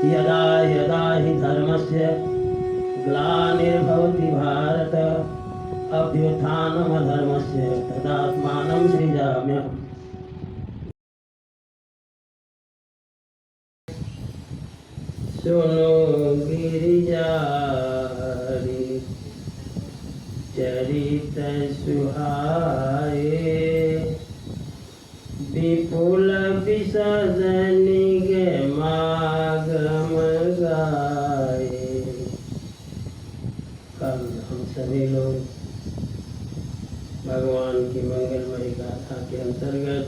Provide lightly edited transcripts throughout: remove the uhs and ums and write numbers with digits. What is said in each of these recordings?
यदा यदा हि धर्मस्य ग्लानिर्भवति भारत अभ्युत्थानमधर्मस्य तदात्मानं सृजाम्यहम्। सुनो गिरिजारी चरित सुहाए विपुल विशद निगमागम गाए। कल हम सभी लोग भगवान की मंगलमयी गाथा के अंतर्गत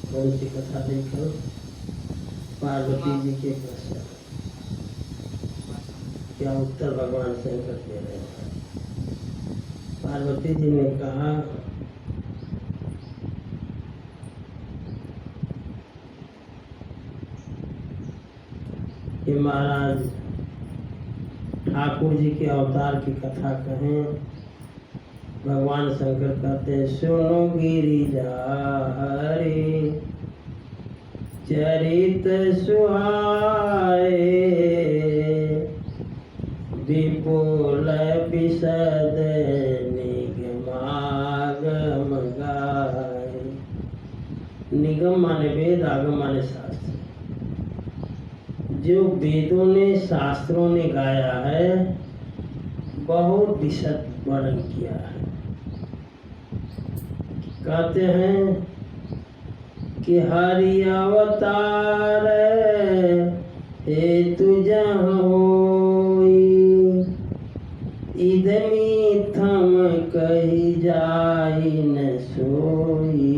कौन सी कथा देखो? पार्वती जी के प्रश्न। क्या उत्तर भगवान शंकर दे रहे हैं? पार्वती जी ने कहा कि महाराज ठाकुर जी के अवतार की कथा कहें। भगवान शंकर कहते हैं सुनो गिरिजारी चरित सुहाए विपुल विशद निगमागम गाए। निगम माने वेद, आगम माने शास्त्र। जो वेदों ने शास्त्रों ने गाया है बहुत विशद वर्णन किया है। कहते हैं कि हरि अवतार हेतु जहाँ होई इदमी थम कही जाई न सोई।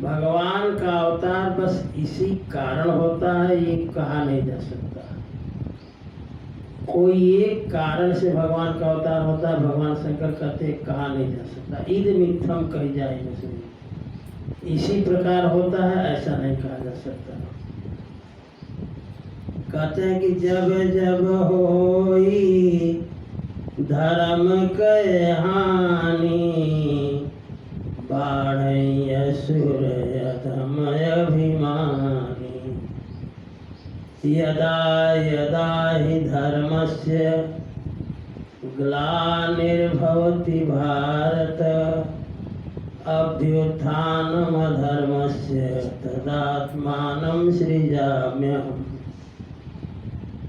भगवान का अवतार बस इसी कारण होता है, ये कहा नहीं जा सकता। कोई एक कारण से भगवान का अवतार होता है। भगवान शंकर कहते कहा नहीं जा सकता। ईद मिथम कही जाए न सोई, इसी प्रकार होता है, ऐसा नहीं कहा जा सकता। कहते हैं कि जब जब होई धर्म के हानि बाढ़ असुर अधम अभिमानी। यदा यदा हि धर्मस्य ग्लानिर्भवति भारत अभ्युत्थानमधर्मस्य तदात्मानं सृजाम्यहम्।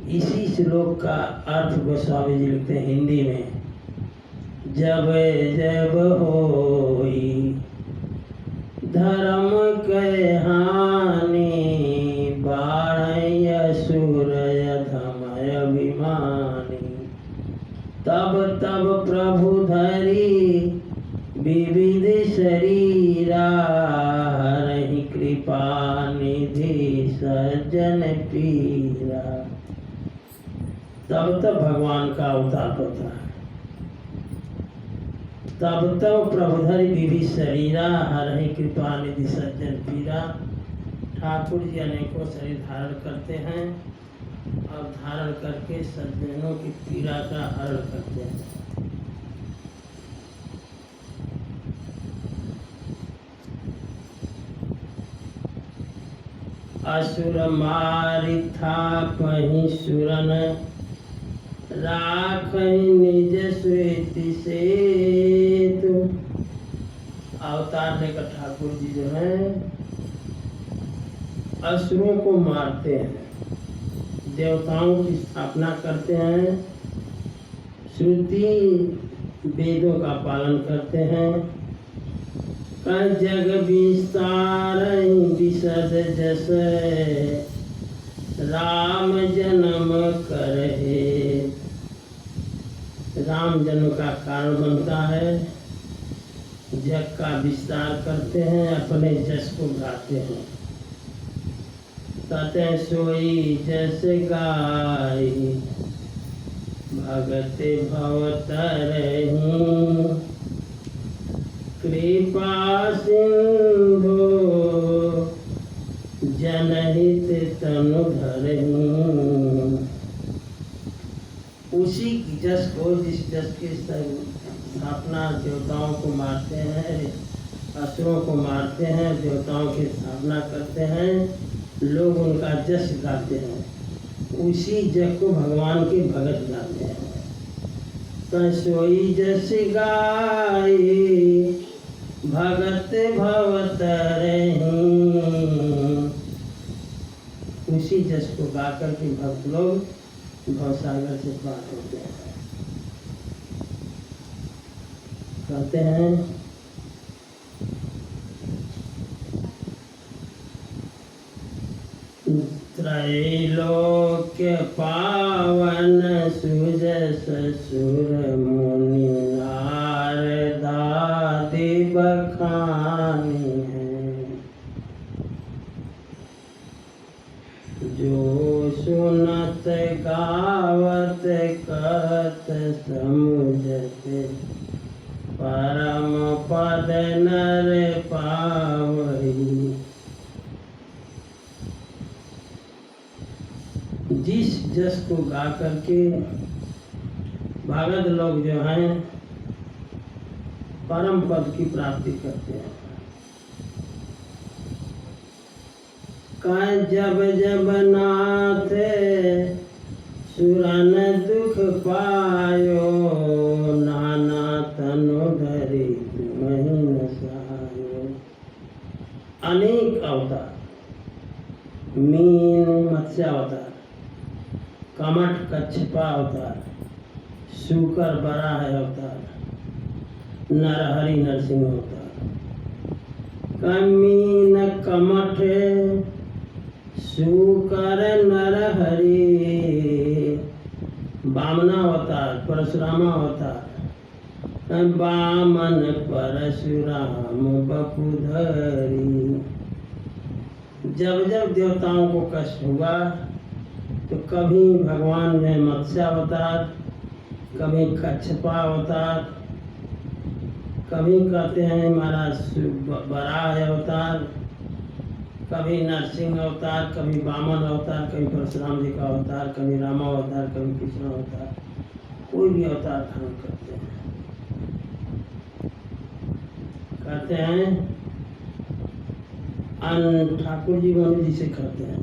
इसी श्लोक का अर्थ गोस्वामी जी लिखते हैं हिंदी में। जब जब होई धर्म के हानि बाढ़ असुर अधम अभिमानी। तब तब प्रभु धरी विविध शरीरा हरहि कृपा निधि सज्जन पीरा। तब तब भगवान का अवतार होता है। तब तब प्रभुधर विधि शरीरा हरहि कृपा निधि सज्जन पीरा। ठाकुर जी अनेकों शरीर धारण करते हैं और धारण करके सज्जनों की पीड़ा का हरण करते हैं। असुर मारि था कहीं सुरन राखहि निज स्मृति से। तो अवतार लेकर ठाकुर जी जो है असुरों को मारते हैं, देवताओं की स्थापना करते हैं, श्रुति वेदों का पालन करते हैं। जग विस्तार विशद जस राम जन्म करहे। राम जन्म का कारण बनता है, जग का विस्तार करते हैं, अपने जस को गाते हैं। कहते हैं सोई जस गाई भगत भवतरहि कृपा सिंधु जनहित तनु धरहि। उसी जस को, जिस जस की स्थापना देवताओं को मारते हैं, असुरों को मारते हैं, देवताओं की स्थापना करते हैं, लोग उनका जश गाते हैं। उसी जश को भगवान के भगत गाते हैं। सोई जस गाए भगत भवतरहि, उसी जस को गाकर के भक्त लोग भवसागर से पार होते हैं। कहते हैं त्रैलोक्य पावन सुजस सुर मुनि नारद आदि बखानी है, जो सुनत गावत कहत समुझत परम पद नर पावई। जिस जस को गा करके भगत लोग जो हैं परम पद की प्राप्ति करते हैं। कह जब जब नाथ सुरन दुख पायो, नाना तनु धरि तुम्हि न सहायो। अनेक अवतार, मीन मत्स्य अवतार, कमठ कच्छपा अवतार, शूकर बराह अवतार, नरहरि नरसिंह अवतार। मीन कमठ शूकर नरहरि, वामना अवतार, परशुराम अवतार, वामन परशुराम बपुधरी। जब जब देवताओं को कष्ट हुआ तो कभी भगवान ने मत्स्य अवतार, कभी कच्छपा अवतार, कभी कहते हैं महाराज बराह अवतार, कभी नरसिंह अवतार, कभी वामन अवतार, कभी परशुराम जी का अवतार, कभी राम अवतार, कभी कृष्ण अवतार, कोई भी अवतार धारण करते हैं। कहते हैं ठाकुर जी मनु जी से कहते हैं,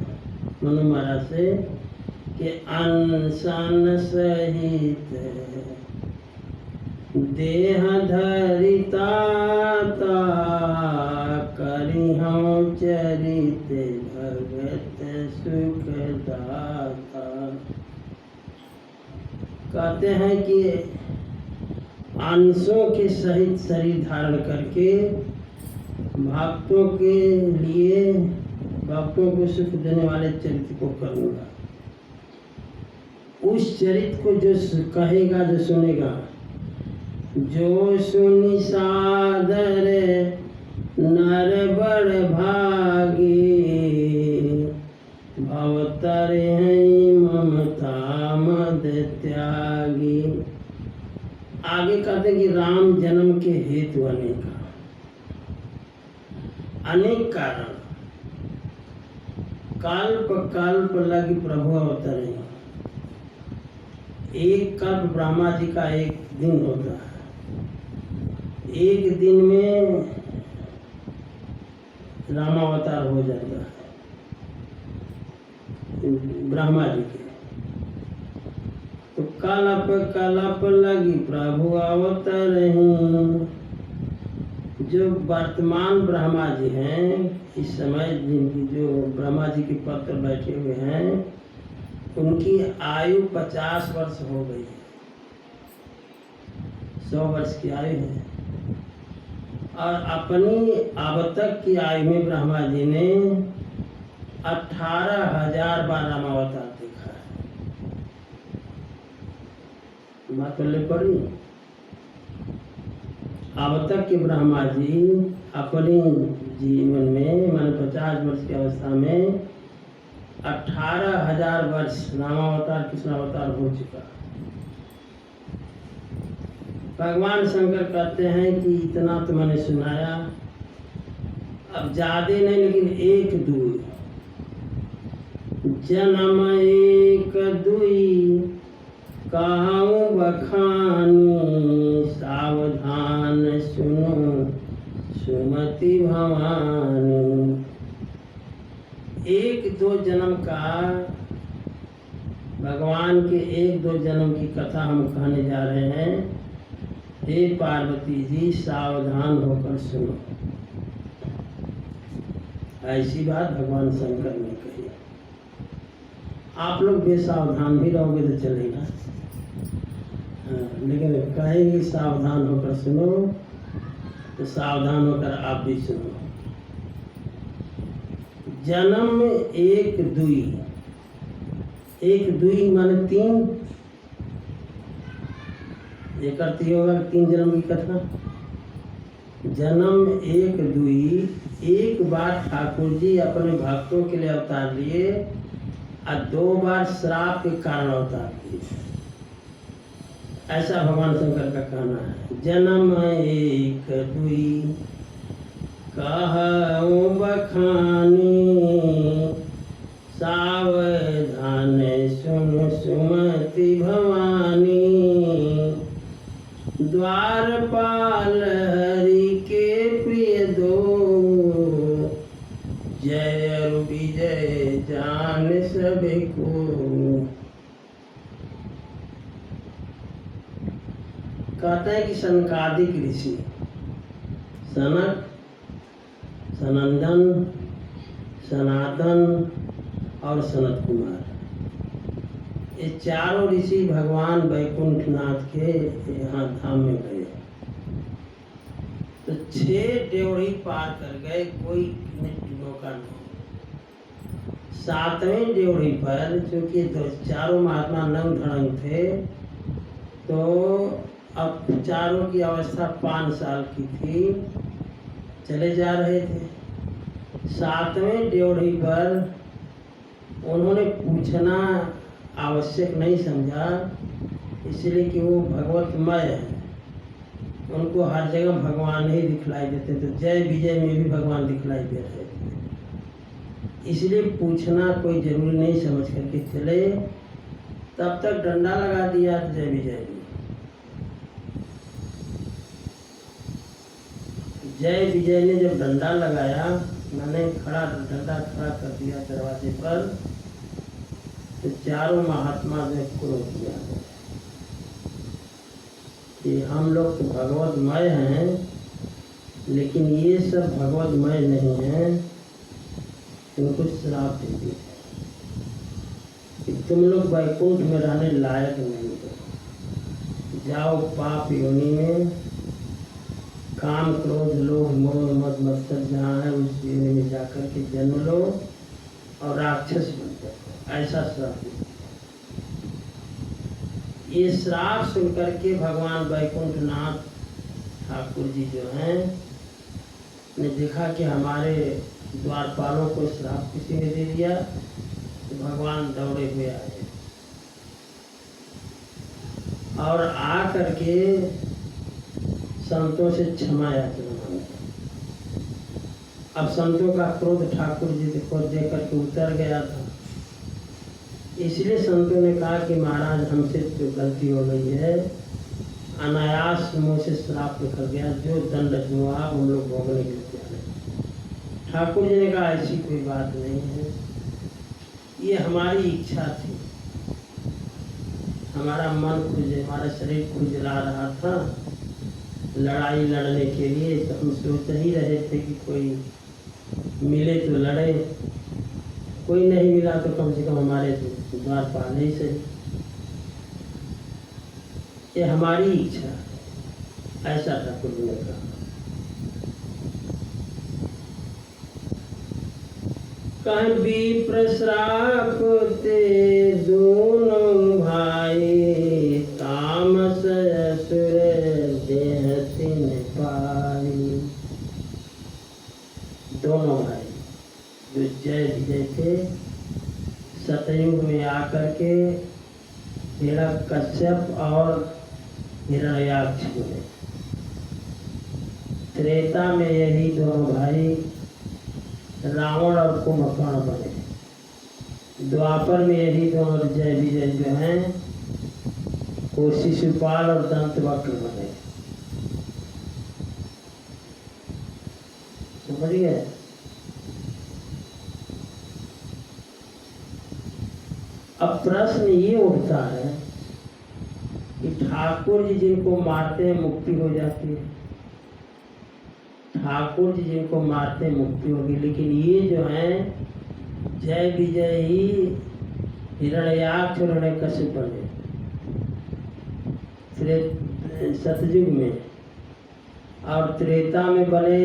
मनु महाराज से कि अनशन सहित देह धरिता करी हम चरित भगत सुखदाता। कहते हैं कि अंशों के सहित शरीर धारण करके भक्तों के लिए, भक्तों को सुख देने वाले चरित्र को करूँगा। उस चरित्र को जो कहेगा, जो सुनेगा, जो सुनि सादर नर बड़ भागी, भवतर हैं ममता मद त्यागी। आगे कहते कि राम जन्म के हेतु अनेक अनेक कारण, कल्प कल्प लगी प्रभु अवतरे। एक कल्प ब्रह्मा जी का एक दिन होता है, एक दिन में रामावतार हो जाता है ब्रह्मा जी के। तो कल्प कल्प लगी प्रभु अवतरे। जो वर्तमान ब्रह्मा जी हैं इस समय, जिनकी जो ब्रह्मा जी के पत्र बैठे हुए हैं, उनकी आयु 50 वर्ष हो गई है, 100 वर्ष की आयु है। और अपनी अब तक की आयु में ब्रह्मा जी ने 18,000 बार रामावतार देखा है। बात बोले पड़ी। अब तक के ब्रह्मा जी अपने जीवन में, मान 50 वर्ष की अवस्था में 18,000 वर्ष रामावतार कृष्णावतार हो चुका। भगवान शंकर कहते हैं कि इतना तो मैंने सुनाया, अब ज्यादा नहीं लेकिन एक दुई जन्म एक दुई कहूँ बखानी, सावधान सुनो सुमति भवानी। एक दो जन्म का, भगवान के एक दो जन्म की कथा हम कहने जा रहे हैं। हे पार्वती जी, सावधान होकर सुनो। ऐसी बात भगवान शंकर ने कही। आप लोग बेसावधान भी रहोगे तो चलेगा, लेकिन कहेंगे सावधान होकर सुनो तो सावधान होकर आप भी सुनो। जन्म एक दुई, एक दुई माने तीन, एक अर्थ होगा 3 जन्म की कथा। जन्म एक दुई, एक बार ठाकुर जी अपने भक्तों के लिए अवतार लिए और 2 बार श्राप के कारण अवतार लिए। ऐसा भगवान शंकर का कहना है। जन्म एक दुई कहूँ बखानी, सावधान सुन सुमति भवानी। द्वारपाल हरि के प्रिय दो, जय और विजय जान सभी को। कहते हैं कि सनकादिक ऋषि सनक, सनंदन, सनातन और सनत कुमार, ये चारों ऋषि भगवान वैकुंठनाथ के यहाँ धाम में गए तो 6 ड्योढ़ी पार कर गए, कोई मौका नहीं। 7वें ड्योढ़ी पर चूंकि चारों महात्मा नंग धड़ंग थे तो अब चारों की अवस्था 5 साल की थी, चले जा रहे थे। 7वें ड्योढ़ी पर उन्होंने पूछना आवश्यक नहीं समझा, इसलिए कि वो भगवतमय है, उनको हर जगह भगवान ही दिखलाई देते। तो जय विजय में भी भगवान दिखलाई दे रहे थे, इसलिए पूछना कोई जरूरी नहीं समझ करके चले। तब तक डंडा लगा दिया जय विजय में। जय विजय ने जब डंडा लगाया, मैंने डंडा खड़ा कर दिया दरवाजे पर, तो चारों महात्मा ने क्रोध किया कि हम लोग तो भगवतमय हैं, लेकिन ये सब भगवतमय नहीं हैं। उनको श्राप दे दिया कि तुम लोग वैकुंठ में रहने लायक नहीं हो, जाओ पाप योनि में, काम क्रोध लोभ मोह मद मत्सर जहाँ है उस योनि में जाकर के जन्म लो और राक्षस बन जाओ। ऐसा श्राप दिया। ये श्राप सुन करके भगवान वैकुंठनाथ ठाकुर जी जो हैं ने देखा कि हमारे द्वारपालों को श्राप किसी ने दे दिया, तो भगवान दौड़े हुए आए और आ करके संतों से क्षमा याचना मांगी। अब संतों का क्रोध ठाकुर जी को देख करके उतर गया था, इसलिए संतों ने कहा कि महाराज हमसे जो गलती हो गई है, अनायास मुँह से श्राप निकल गया, जो दंड हुआ हम लोग भोगने के लिए तैयार हैं। ठाकुर जी ने कहा ऐसी कोई बात नहीं है, ये हमारी इच्छा थी, हमारा मन हमारा शरीर खुजला रहा था लड़ाई लड़ने के लिए, तो हम सोच ही रहे थे कि कोई मिले तो लड़े, कोई नहीं मिला तो कम से कम हमारे द्वारपाल ही सही, ये हमारी इच्छा है। ऐसा ठाकुर जी ने कहा। कभी प्रश्राप ते दोनों भाई, तामस असुर देह तिन पाई। दोनों भाई जो जय विजय थे, सतयुग में आकर के हिरण्यकश्यप और हिरण्याक्ष हुए। त्रेता में यही दोनों भाई रावण और कुंभकर्ण बने। द्वापर में यही दोनों जय विजय जो हैं वो शिशुपाल और दंतवक्र बने। समझ गए। अब प्रश्न ये उठता है कि ठाकुर जी जिनको मारते हैं मुक्ति हो जाती है, ठाकुर जी जिनको मारते हैं मुक्ति होगी, लेकिन ये जो है जय विजय ही हिरण्याक्ष हिरण्यकश्यप बने सतयुग में, और त्रेता में बने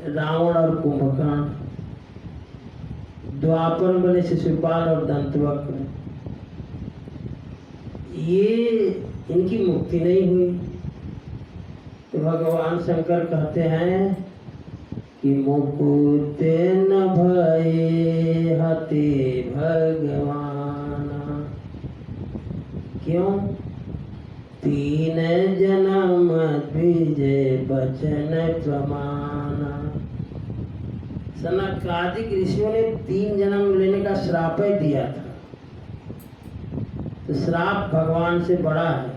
रावण और कुंभकर्ण, द्वापर में बने शिशुपाल और दंतवक्र। ये इनकी मुक्ति नहीं हुई, तो भगवान शंकर कहते हैं कि मुकुते न भये हते भगवान। क्यों? 3 जन्म द्विजय बचन प्रमाण। सनकादिक ऋषियों ने 3 जन्म लेने का श्राप ही दिया था, तो श्राप भगवान से बड़ा है,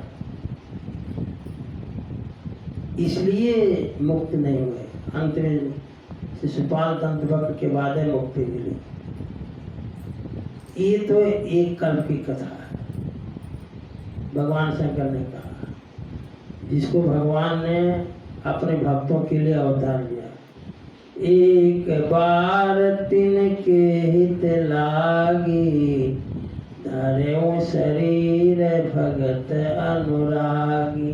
इसलिए मुक्त नहीं हुए। अंत में शिशुपाल दंतवक्र के बाद है मुक्ति मिली। ये तो एक कल्प की कथा है, भगवान शंकर ने कहा, जिसको भगवान ने अपने भक्तों के लिए अवतार लिया। एक बार तिनके हित लागी, धर्यो शरीर भगत अनुरागी।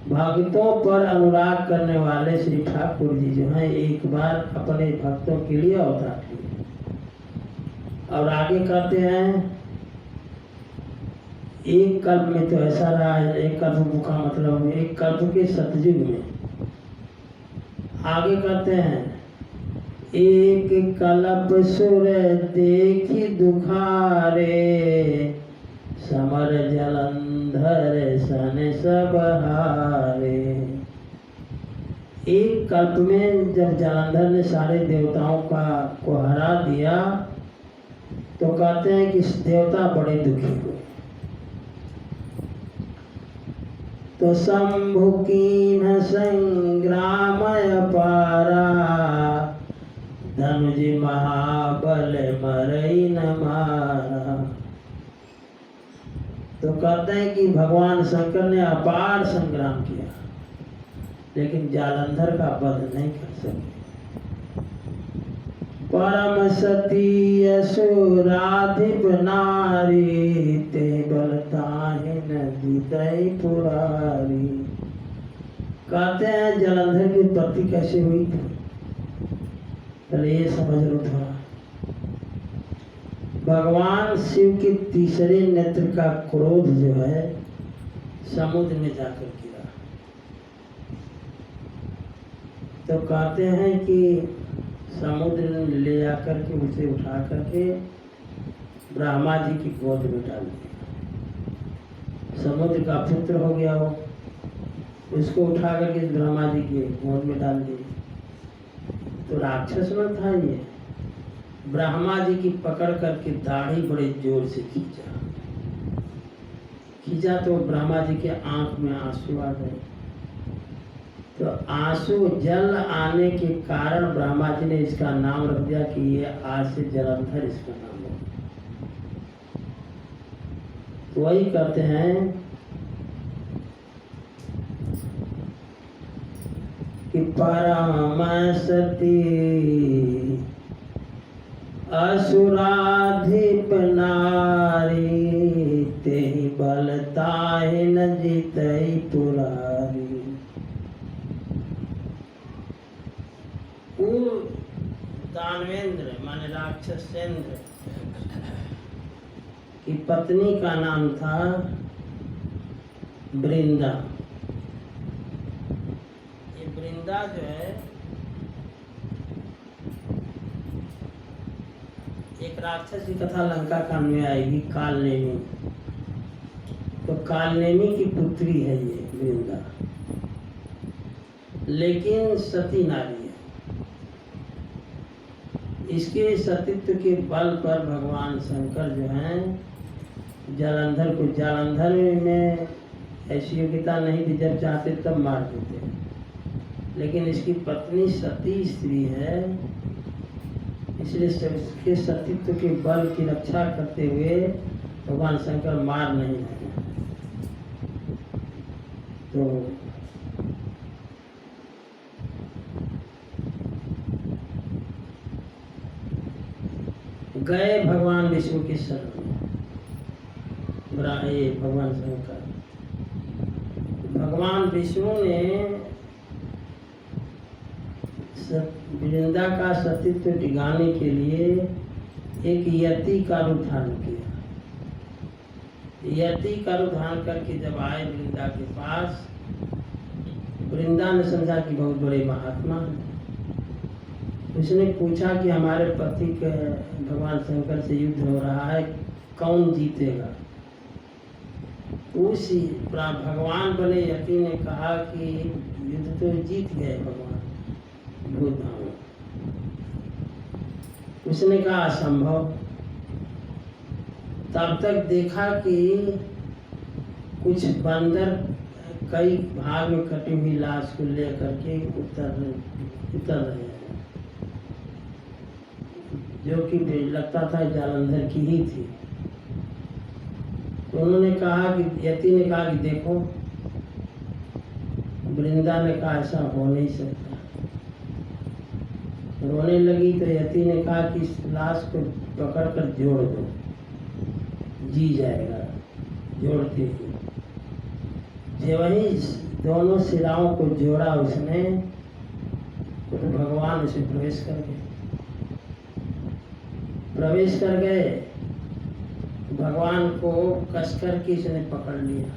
भक्तों पर अनुराग करने वाले श्री ठाकुर जी जो हैं एक बार अपने भक्तों के लिए अवतार लिए। और आगे कहते हैं एक कल्प में, तो ऐसा रहा है, एक कल्प का मतलब एक कल्प के सतयुग में। आगे कहते हैं एक कल्प सुर देखी दुखारे, समर जलंधर सन सब हारे। एक कल्प में जब जलंधर ने सारे देवताओं को हरा दिया, तो कहते हैं कि देवता बड़े दुखी हुए। तो शंभु कीन्ह संग्राम अपारा, धनुज महाबल मरई न मारा। तो कहते हैं कि भगवान शंकर ने अपार संग्राम किया, लेकिन जालंधर का वध नहीं कर सके। परम सती असुराधिप नारी, ते बलताहिन जितई पुरारी। कहते हैं जालंधर की उत्पत्ति कैसे हुई थी, पहले ये समझ लो थोड़ा। भगवान शिव के तीसरे नेत्र का क्रोध जो है समुद्र में जाकर गिरा। तो कहते हैं कि समुद्र ने ले जाकर के उसे उठा करके ब्रह्मा जी की गोद में डाल दिया। समुद्र का पुत्र हो गया वो, उसको उठा करके ब्रह्मा जी की गोद में डाल दिया। तो राक्षस न था ये, ब्रह्मा जी की पकड़ करके दाढ़ी बड़े जोर से खींचा तो ब्रह्मा जी के आंख में आंसू आ गए। तो आंसू जल आने के कारण ब्रह्मा जी ने इसका नाम रख दिया कि ये आज से जलंधर इसका नाम है। तो वही कहते हैं कि परम सती असुराधिप नारी, ते बलताहि न जितई पुरारी। दानवेंद्र माने राक्षसेंद्र की पत्नी का नाम था वृंदा। ये वृंदा जो है एक राक्षस की कथा लंका कांड में आएगी, कालनेमी। तो कालनेमी की पुत्री है ये वृंदा, लेकिन सती नारी है। इसके सतीत्व के बल पर भगवान शंकर जो हैं जालंधर को, जालंधर में ऐसी योग्यता नहीं थी, जब चाहते तब मार देते, लेकिन इसकी पत्नी सती स्त्री है, इसलिए उसके सतीत्व के बल की रक्षा करते हुए भगवान शंकर मार नहीं रहे। तो गए भगवान विष्णु की शरण में, भगवान शंकर। भगवान विष्णु ने वृंदा का सतीत्व टिकाने के लिए एक यति का रूप धारण किया। यति का रूप धारण करके जब आए वृंदा के पास, वृंदा ने समझा कि बहुत बड़े महात्मा हैं। उसने पूछा कि हमारे पति के भगवान शंकर से युद्ध हो रहा है, कौन जीतेगा? उस भगवान बने यति ने कहा कि युद्ध तो जीत गए भगवान भूतभाव। उसने कहा असंभव। तब तक देखा कि कुछ बंदर कई भाग में कटी हुई लाश को लेकर के उतर रहे हैं, जो कि लगता था जालंधर की ही थी। तो उन्होंने कहा कि यति ने कहा कि देखो, वृंदा ने कहा ऐसा हो नहीं सकता। रोने लगी तो यति ने कहा कि इस लाश को पकड़कर जोड़ दो, जी जाएगा। जोड़ती थी, जब वही दोनों सिराओं को जोड़ा उसने, तो भगवान उसे प्रवेश कर गए। भगवान को कसकर के इसने पकड़ लिया।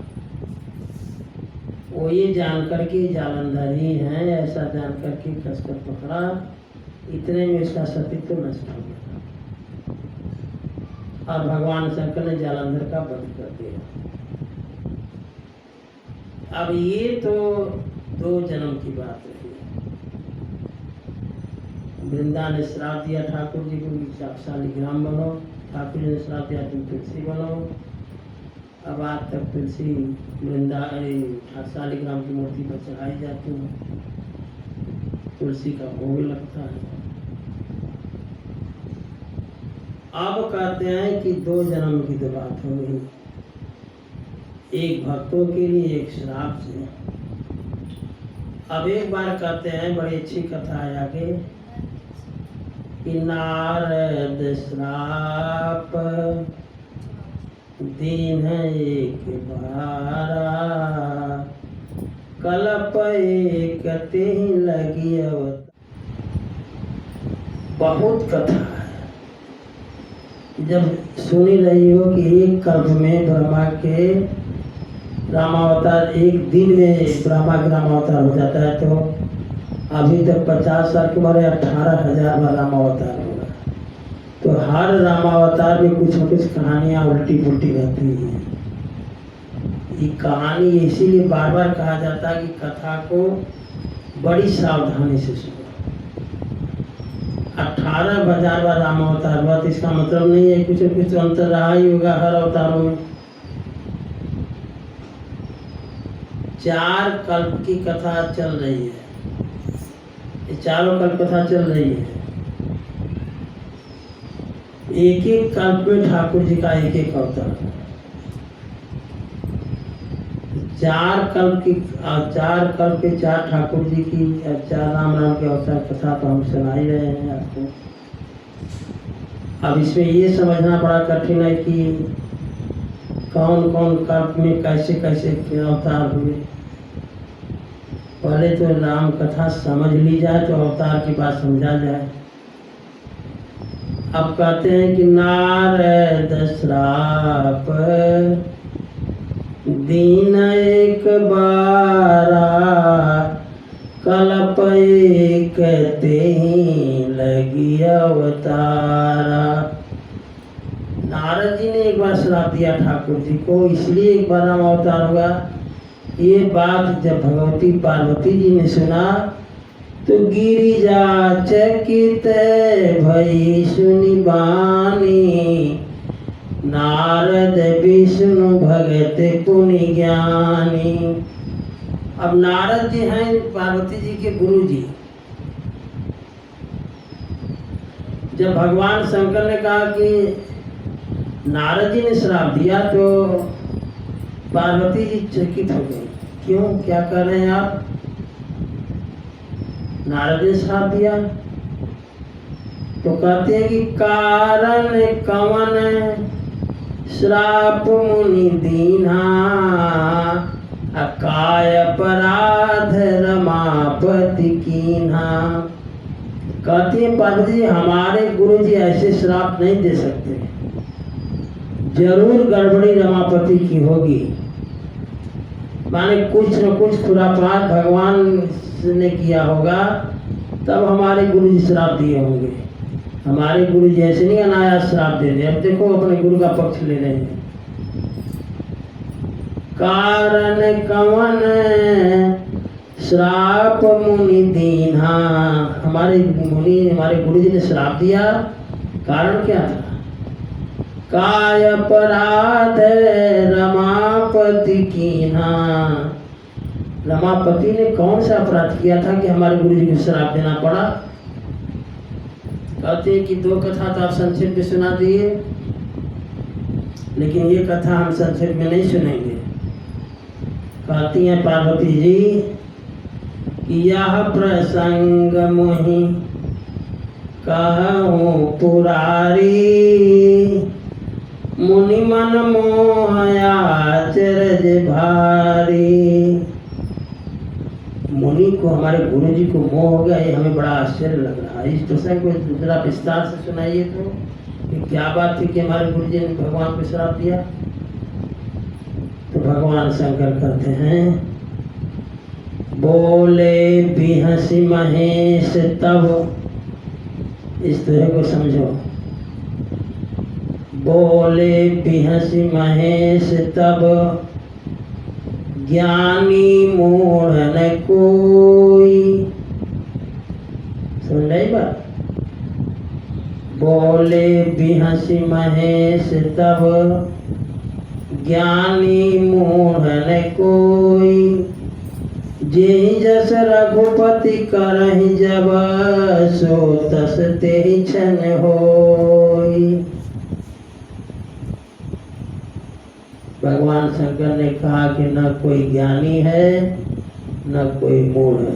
वो ये जानकर के जालंधर ही हैं, ऐसा जानकर के कसकर पकड़ा। इतने में इसका सतीत्व नष्ट हो गया और भगवान शंकर ने जालंधर का वध कर दिया। अब ये तो 2 जन्म की बात रही। वृंदा ने श्राप दिया ठाकुर जी को, आप शालिग्राम बनो। ठाकुर जी ने श्राप दिया तुम तुलसी बनो। अब आज तक तुलसी वृंदा शालिग्राम की मूर्ति पर चढ़ाई जाती है, तुलसी का भोग लगता है। अब कहते हैं कि 2 जन्म की तो बात हो गई, एक भक्तों के लिए, एक श्राप से। अब एक बार कहते हैं, बड़ी अच्छी कथा है आगे, कि नारद श्राप दीन एक बारा, कल्प एक तेहि लगी अवतार। बहुत कथा है। जब सुनी रही हो कि एक कल्प में ब्रह्मा के रामावतार, एक दिन में ब्रह्मा का रामावतार हो जाता है, तो अभी तक 50 साल के उम्र 18,000 बार रामावतार होगा। तो हर रामावतार में कुछ न कुछ कहानियाँ उल्टी पुल्टी रहती हैं। ये कहानी इसीलिए बार बार कहा जाता है कि कथा को बड़ी सावधानी से सुनो। 18,000 बार रामावतार हुआ, तो इसका मतलब नहीं है कुछ न कुछ अंतर रहा ही होगा हर अवतारों में। 4 कल्प की कथा चल रही है, ये चारों कल्प कथा चल रही है। एक एक कल्प में ठाकुर जी का एक एक अवतार। 4 कल्प के 4 ठाकुर जी की, 4 राम के अवतार कथा तो हम सुना ही रहे हैं आपको। अब इसमें ये समझना बड़ा कठिन है कि कौन कौन कल्प में कैसे कैसे अवतार हुए। पहले तो राम कथा समझ ली जाए तो अवतार की बात समझा जाए। अब कहते हैं कि नारद श्राप दीन एक बारा, कल्प एक तेहि लगी अवतारा। नारद जी ने एक बार श्राप दिया ठाकुर जी को, इसलिए एक बार राम अवतार हुआ। ये बात जब भगवती पार्वती जी ने सुना तो गिरिजा चकित भई सुनि बानी, नारद विष्णु भगत पुनि ज्ञानी। अब नारद जी हैं पार्वती जी के गुरु जी। जब भगवान शंकर ने कहा कि नारद जी ने श्राप दिया तो पार्वती जी चकित हो गई। क्यों, क्या कर रहे हैं आप? नारद ने श्राप दिया। तो कहते हैं कि कारण कवन श्राप मुनि दीन्हा, अकाय अपराध रमापति कीन्हा। कहती है पार्वती जी, हमारे गुरु जी ऐसे श्राप नहीं दे सकते, जरूर गड़बड़ी रमापति की होगी। माने कुछ न कुछ खुरापात भगवान ने किया होगा, तब हमारे गुरु जी श्राप दिए होंगे। हमारे गुरु जी ऐसे नहीं अनायास श्राप दे रहे। अब देखो अपने गुरु का पक्ष ले रहे हैं। कारण कवन श्राप मुनि दीन्हा, हमारे गुरु जी ने श्राप दिया। कारण क्या था? काय अपराध रमापति कीन्हा, रमापति ने कौन सा अपराध किया था कि हमारे गुरु जी को श्राप देना पड़ा? कहते हैं कि दो कथा तो आप संक्षेप में सुना दिए, लेकिन ये कथा हम संक्षेप में नहीं सुनेंगे। कहती हैं पार्वती जी कि यह प्रसंग मोहि कहूँ पुरारी, मुनि मन मोह आचरज भारी। मुनि को, हमारे गुरु जी को मोह हो गया, ये हमें बड़ा आश्चर्य लग रहा है। इस प्रसंग को जरा विस्तार से सुनाइए तो, कि क्या बात थी कि हमारे गुरु जी ने भगवान को श्राप दिया। तो भगवान शंकर कहते हैं, बोले बिहसी महेश तब, इस तरह को समझो। बोले बिहसी महेश तब, ज्ञानी मूढ़ न कोई। सुन रही बात? बोले बिहसी महेश तब, ज्ञानी मूढ़ न कोई। जेहि जस रघुपति करहि जब, सो तस तेहि छन होई। भगवान शंकर ने कहा कि न कोई ज्ञानी है न कोई मूढ़ है।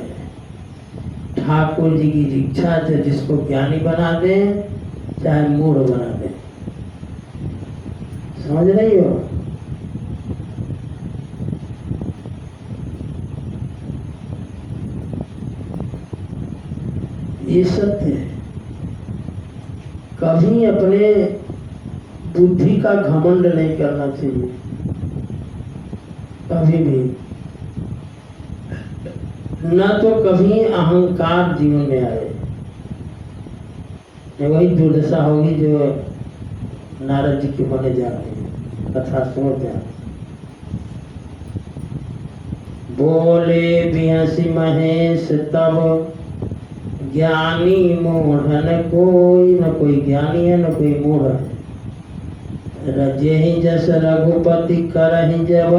ठाकुर जी की इच्छा है, जिसको ज्ञानी बना दे चाहे मूढ़ बना दे। समझ रही हो? ये सत्य है। कभी अपने बुद्धि का घमंड नहीं करना चाहिए, कभी भी न तो कभी अहंकार जीवन में आए। वही दुर्दशा होगी जो नारद जी की होने जा रही है। कथा सुनो क्या। बोले बिहसी महेश तब, ज्ञानी मूढ़ न कोई। न कोई ज्ञानी है न कोई मूढ़ है। रजेहि जस रघुपति करहि जब,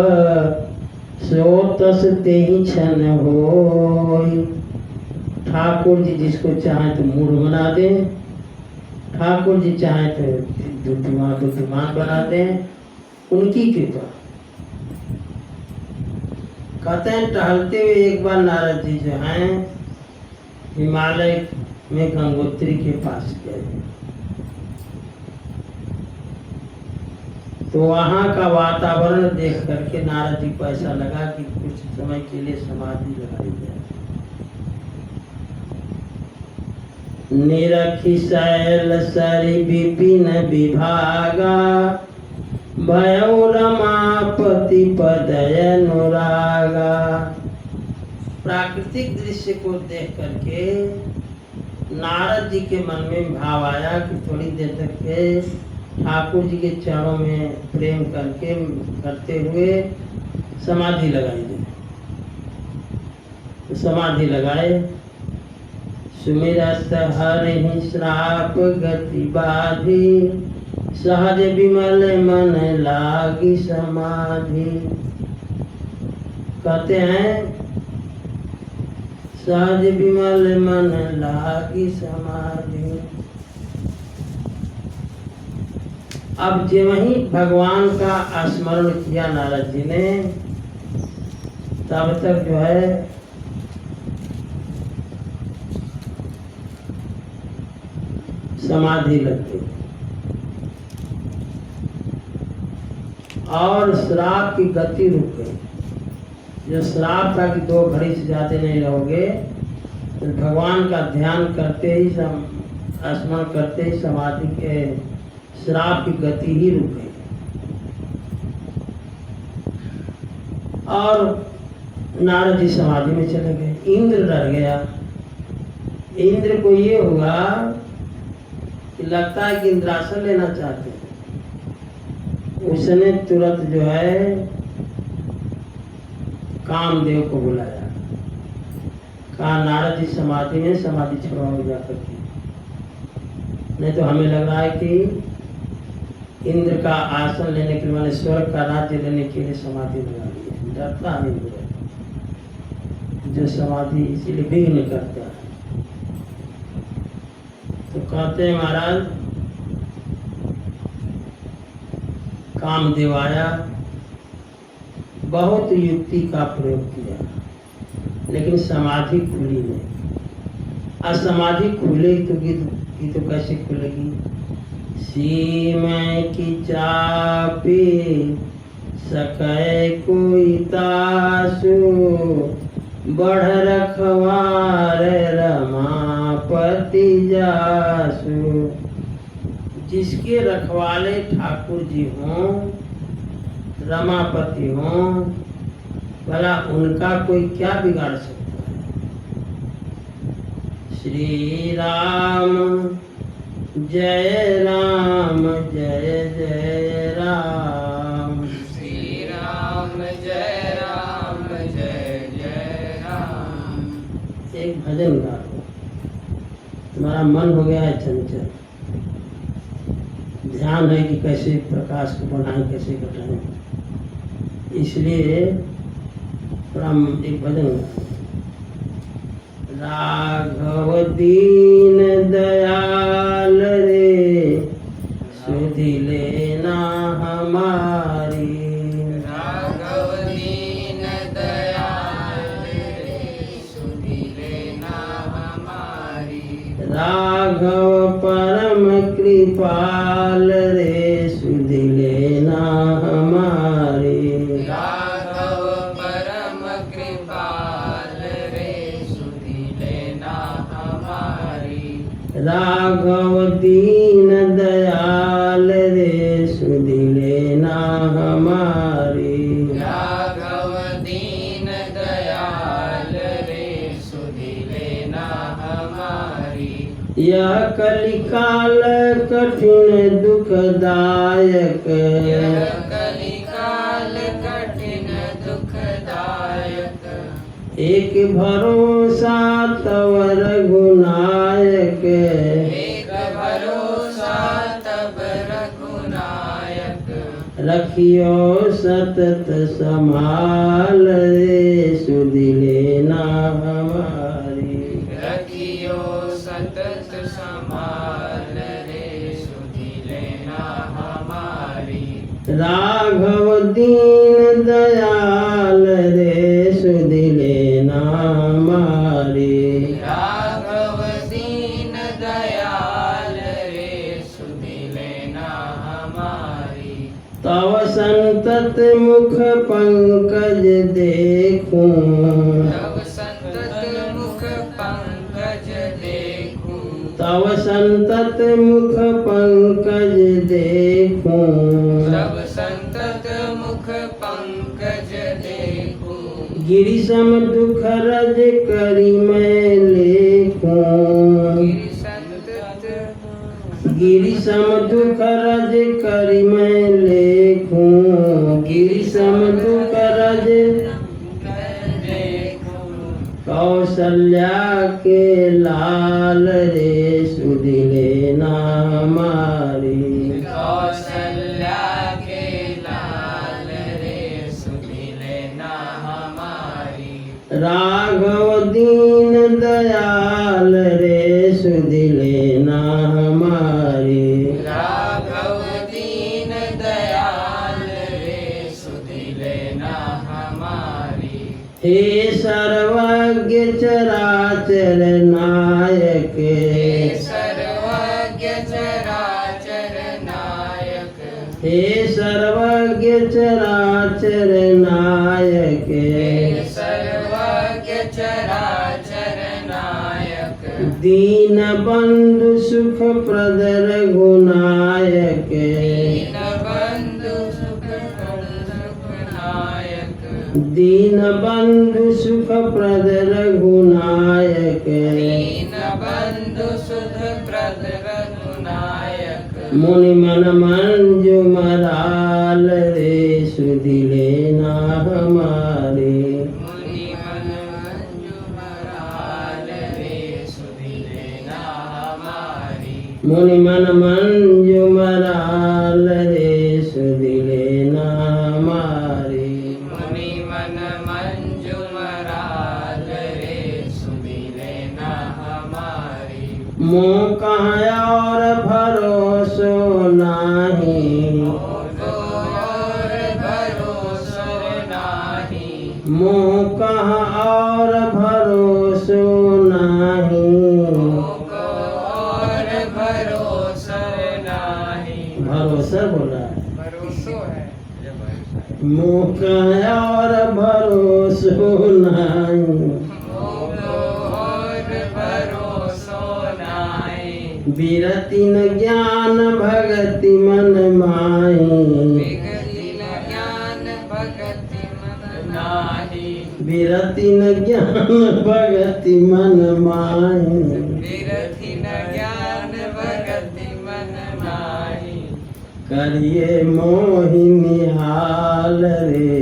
सो तस तेहि छन होई। ठाकुर जी जिसको चाहे तो मूढ़ बना दे, ठाकुर जी चाहे तो बुद्धिमान बना दे, उनकी कृपा। कहते हैं टहलते हुए एक बार नारद जी जो हैं हिमालय में गंगोत्री के पास गए। तो वहाँ का वातावरण देख करके नारद जी को ऐसा लगा कि कुछ समय के लिए समाधि लगाई जाए। निरखि शैल सरि विपिन विभागा, भयउ रमापति पदय अनुरागा। प्राकृतिक दृश्य को देख करके नारद जी के मन में भाव आया कि थोड़ी देर तक के ठाकुर जी के चरणों में प्रेम करते हुए समाधि लगाई जाए। तो समाधि लगाए। सुमिरत हरिहि श्राप गति बाधी, सहज विमल मन लागी समाधि। कहते हैं सहज विमल मन लागी समाधि। अब जो वही भगवान का स्मरण किया नारद जी ने, तब तक जो है समाधि लग गई और श्राप की गति रुक गई। जो श्राप था कि 2 घड़ी से ज्यादा नहीं रहोगे, तो भगवान का ध्यान करते ही स्मरण करते ही समाधि के श्राप की गति ही रुक गई। और नारद जी समाधि में चले गए। इंद्र डर गया। इंद्र को ये हुआ कि लगता है कि इंद्रासन लेना चाहते हैं। उसने तुरंत जो है कामदेव को बुलाया, कहा नारद जी समाधि में, समाधि छुड़ाओ जाकर के, नहीं तो हमें लग रहा है कि इंद्र का आसन लेने के लिए, मैंने स्वर्ग का राज्य लेने के लिए समाधि लगा ली है। डरता है इंद्र जो समाधि इसीलिए विघ्न करता है। तो कहते हैं महाराज कामदेव आया, बहुत युक्ति का प्रयोग किया, लेकिन समाधि खुली नहीं। असमाधि खुलेगी तो कैसे खुलेगी? सीमय की चापी सकै कोई तासु, बढ़ रखवार रमापति जासु। जिसके रखवाले ठाकुर जी हों, रमापति हों, भला उनका कोई क्या बिगाड़ सकता है? श्री राम जय राम जय जय राम, श्री राम जय जय राम। एक भजन गाओ, तुम्हारा मन हो गया है चंचल, ध्यान है कि कैसे प्रकाश को बढ़ाएं, कैसे घटाएं, इसलिए थोड़ा एक भजन गाओ। राघव दीन दयाल रे, सुधि लेना हमारी। राघव दीन दयाल रे, सुधि लेना हमारी। राघव परम कृपाल रे, सुधि लेना हमारी। राघव परम कृपाल रे, सुधि लेना हमारी। राघव दीन दयाल रे, सुधि लेना हमारी। राघव दीन दयाल रे, सुधि लेना हमारी। यह कलिकाल कठिन दुखदायक, यह कलिकाल कठिन दुखदायक। एक भरोसा तव रघुनायक। एक भरोसा तब रघुनायक। रखियो सतत संभाल रे, सुधि लेना हमारी। रखियो सतत संभाल रे, सुधि लेना हमारी। राघव दीन दयाल रे, सुधि लेना हमारी। राघव दीन दयाल रे, सुधि लेना हमारी। तव संतत मुख पंकज देखूं, तब संतत मुख पंकज देखूं। तव संतत मुख पंकज देखूं। तब संतत मुख पंकज देखूं। गिरि सम दुख रज करी मैं लेखूं। गिरि संतत गिरि सम दुख रज करी मैं लेखूं। गिरि सम दुख रज देखूं। कौशल्या के लाल रे, सुधि लेना हमारी। कौशल्या के लाल रे, सुधि लेना हमारी। राघव दीन लेना हमारी। राघव दीन दयाल रे सुध लेना हमारी। हे सर्वज्ञ चराचर नायक, हे सर्वज्ञ चराचर नायक। हे सर्वज्ञ चराचर नायक, हे सर्वज्ञ चराचर नायक। दीन बंधु सुख प्रद रघुनायक, दीन बंधु सुख नायक। दीन बंधु सुख प्रद रघुनायक, दीन बंधु सुख प्रद रघुनायक। मुनि मन मंजु मराल रे सुधि लेना हमारे। मुनि मन मंजु मराल रे सुध लेना हमारी। मुनि मन मंजु मराल रे सुधि लेना हमारे। मुनि मन मंजु मराल रे सुध लेना हमारी। मोह कहाँ और भरोसो नाही, और भरोसो नाही। मोह कहाँ और भरोसो नाही, और भरोसा नाही। भरोसा बोला है। भरोसो है। मोह कहाँ और भरोसो नाही, और भरोसो नाही। विरति न ज्ञान भगति मन माही, विगति न ज्ञान भगति मन नाही। विरति न ज्ञान भगति मन माही। विरति न ज्ञान भगति मन नाही। करिए मोहिनी हाल रे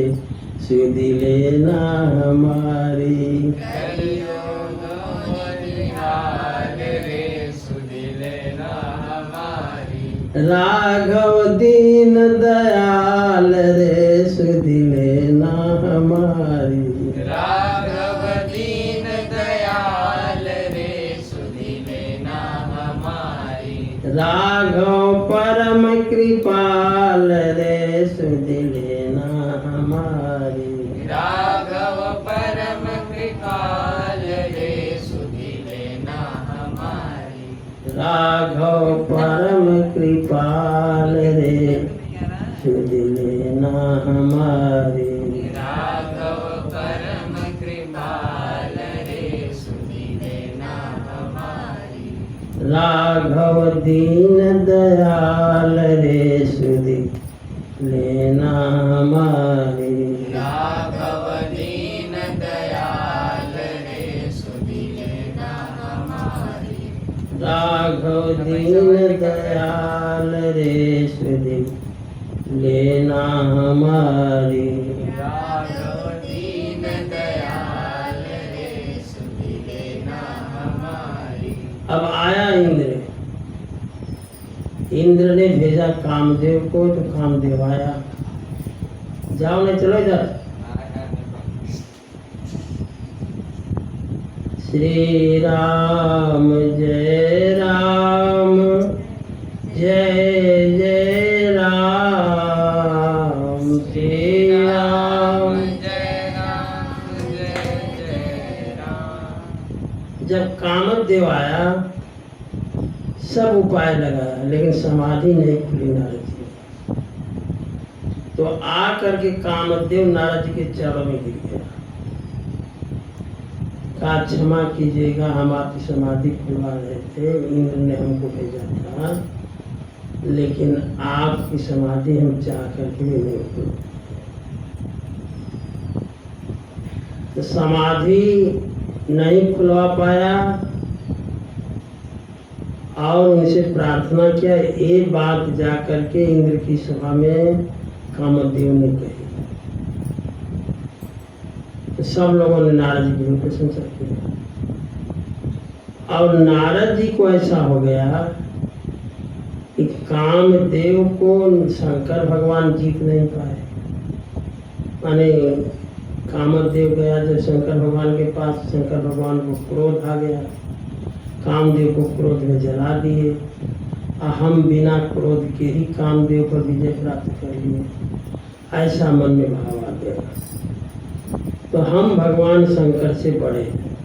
सुधि लेना हमारी। करियो मोहिहाल रे सुध लेना हमारी। राघव दीन दयाल रे सुधि लेना हमारी। राघव दीन दयाल रे सुध लेना हमारी। राघव परम कृपाल रे सुधि लेना हमारी। राघव परम कृपाल रे सुध लेना हमारी। राघव परम कृपाल रे सुधि लेना हमारी। राघव परम कृपाल रे सुध लेना हमारी। राघव दीन दयाल रे सुधि लेना हमारी। राघव दीन दयाल रे सुध लेना हमारी। राघव दीन दयाल रे सुधि लेना हमारी। राघव दीन दयाल रे सुध लेना हमारी। अब आया इंद्र। इंद्र ने भेजा कामदेव को, तो कामदेव आया। जाओ नहीं, चलो इधर। श्री राम जय राम, जय जय राम। श्री राम। जय राम जय जय राम। जब कामदेव आया सब उपाय लगाया, लेकिन समाधि नहीं खुली नारद जी। तो आ करके कामदेव नारद जी के चरणों में गिर गया। कहा क्षमा कीजिएगा, हम आपकी समाधि खुलवा रहे थे, इंद्र ने हमको भेजा था, लेकिन आपकी समाधि हम चाह करके भी नहीं खुलवा। तो समाधि नहीं खुलवा पाया और उनसे प्रार्थना किया। एक बात जा करके इंद्र की सभा में कामदेव ने कही। तो सब लोगों ने नारद जी की प्रशंसा की। और नारद जी को ऐसा हो गया कि कामदेव को शंकर भगवान जीत नहीं पाए। माने कामदेव गया जब शंकर भगवान के पास, शंकर भगवान को क्रोध आ गया। कामदेव को क्रोध में जला दिए और हम बिना क्रोध के ही कामदेव पर विजय प्राप्त कर लिए, ऐसा मन में भाव आ गया। तो हम भगवान शंकर से बड़े हैं,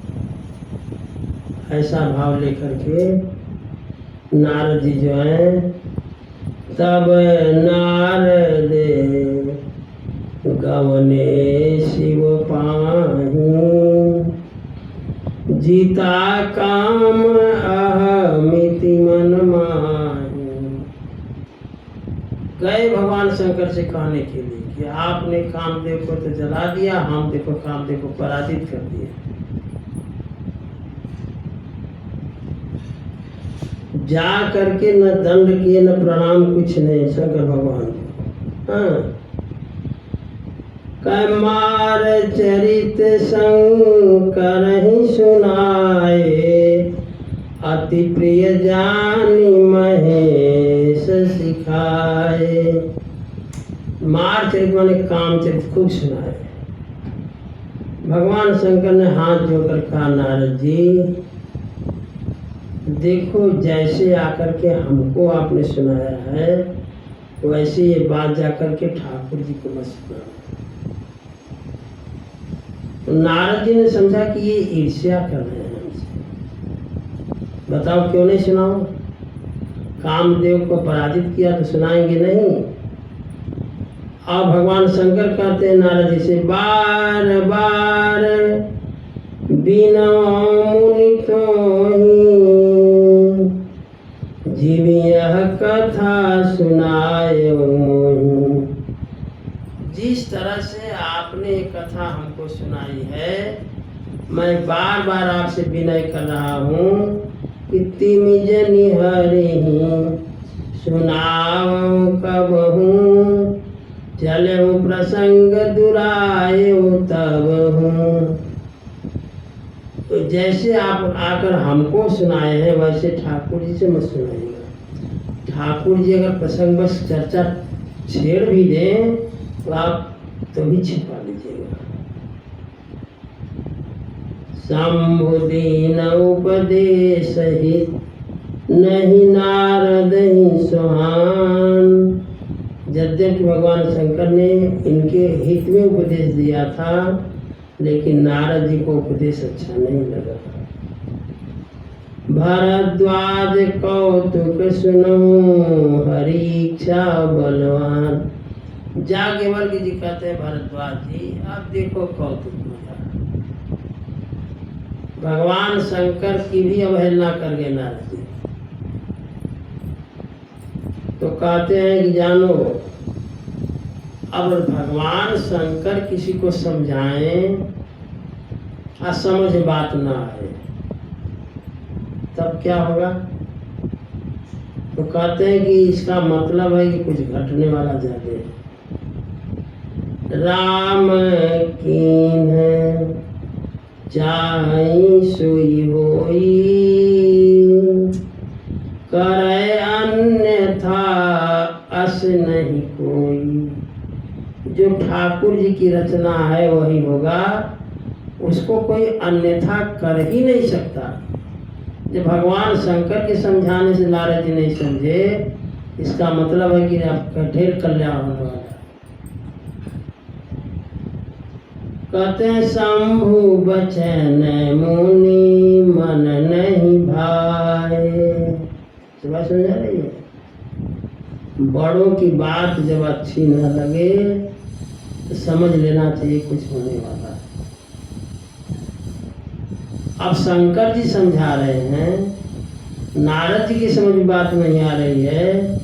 ऐसा भाव लेकर के नारद जी जो हैं, तब नारद गवने शिव पाहु, जीता काम अहमिति मन माहु। गए भगवान शंकर से कहने के लिए कि आपने कामदेव को तो जला दिया, हम देखो कामदेव को पराजित कर दिया। जा करके न दंड किए न प्रणाम, कुछ नहीं शंकर भगवान को। हाँ, कमार चरित शंकर ही सुनाए, अति प्रिय जानी महेश सिखाए। मार चरित माने काम चरित खूब सुनाए। भगवान शंकर ने हाथ जोड़कर कहा, नारद जी देखो, जैसे आकर के हमको आपने सुनाया है वैसे ये बात जाकर के ठाकुर जी को मत सुनाओ। तो नारद जी ने समझा कि ये ईर्ष्या कर रहे हैं हमसे। बताओ क्यों नहीं सुनाओ? कामदेव को पराजित किया तो सुनाएंगे नहीं। और भगवान शंकर कहते हैं नारद जी से, बार बार बिना मुनि तो जीव यह कथा सुनाए मोहि। जिस तरह से आपने कथा हमको सुनाई है, मैं बार बार आपसे विनय कर रहा हूँ कि तिम जनि हरि सुनाओ कबहूँ, चले प्रसंग दुराए तब हूँ। तो जैसे आप आकर हमको सुनाए हैं वैसे ठाकुर जी से मत सुनाइएगा। ठाकुर जी अगर प्रसंग बस चर्चा छेड़ भी दें तो आप तो भी छिपा लीजिएगा। शंभुदीन उपदेश हित नहीं नारद ही सुहान। यद्यपि भगवान शंकर ने इनके हित में उपदेश दिया था, लेकिन नारद जी को उपदेश अच्छा नहीं लगा। भरद्वाज कौतुक सुनो हरि इच्छा बलवान। जाज्ञवल्क्य जी कहते हैं, भरद्वाज जी अब देखो कौतुक मजा। भगवान शंकर की भी अवहेलना कर गए नारद जी। तो कहते हैं कि जानो, अब भगवान शंकर किसी को समझाएं और समझ बात ना आए तब क्या होगा? तो कहते हैं कि इसका मतलब है कि कुछ घटने वाला ज्यादा है। राम कीन चाहि सोई होई, करे अन्यथा अस नहीं कोई। जो ठाकुर जी की रचना है वही होगा, उसको कोई अन्यथा कर ही नहीं सकता। जब भगवान शंकर के समझाने से नारद जी नहीं समझे, इसका मतलब है कि आपका ढेर कल्याण होने वाला है। कहते हैं, शंभु बचन मुनि मन नहीं भाए। सुबह समझा रही है? बड़ों की बात जब अच्छी न लगे तो समझ लेना चाहिए कुछ होने वाला है। अब शंकर जी समझा रहे हैं, नारद जी की समझ में बात नहीं आ रही है,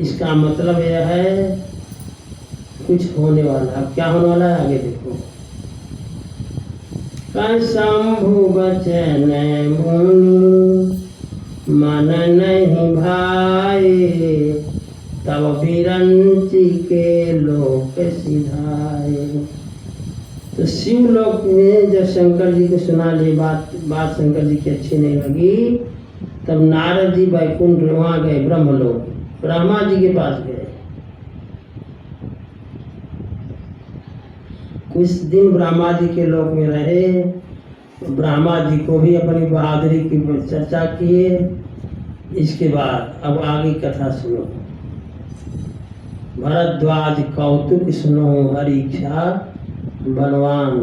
इसका मतलब यह है कुछ होने वाला। अब क्या होने वाला है आगे देखो। शंभु बचन मुनि मन नहीं भाए, तब बिरंची के लोक सिधाए। तो शिवलोक में जब शंकर जी को सुना ली बात शंकर जी की अच्छी नहीं लगी, तब नारद जी वैकुंठ वहाँ गए, ब्रह्मलोक, ब्रह्मा जी के पास गए। कुछ दिन ब्रह्मा जी के लोक में रहे, तो ब्रह्मा जी को भी अपनी बहादुरी की चर्चा किए। इसके बाद अब आगे कथा सुनो। भरद्वाज कौतुक सुनो हरि इच्छा बलवान।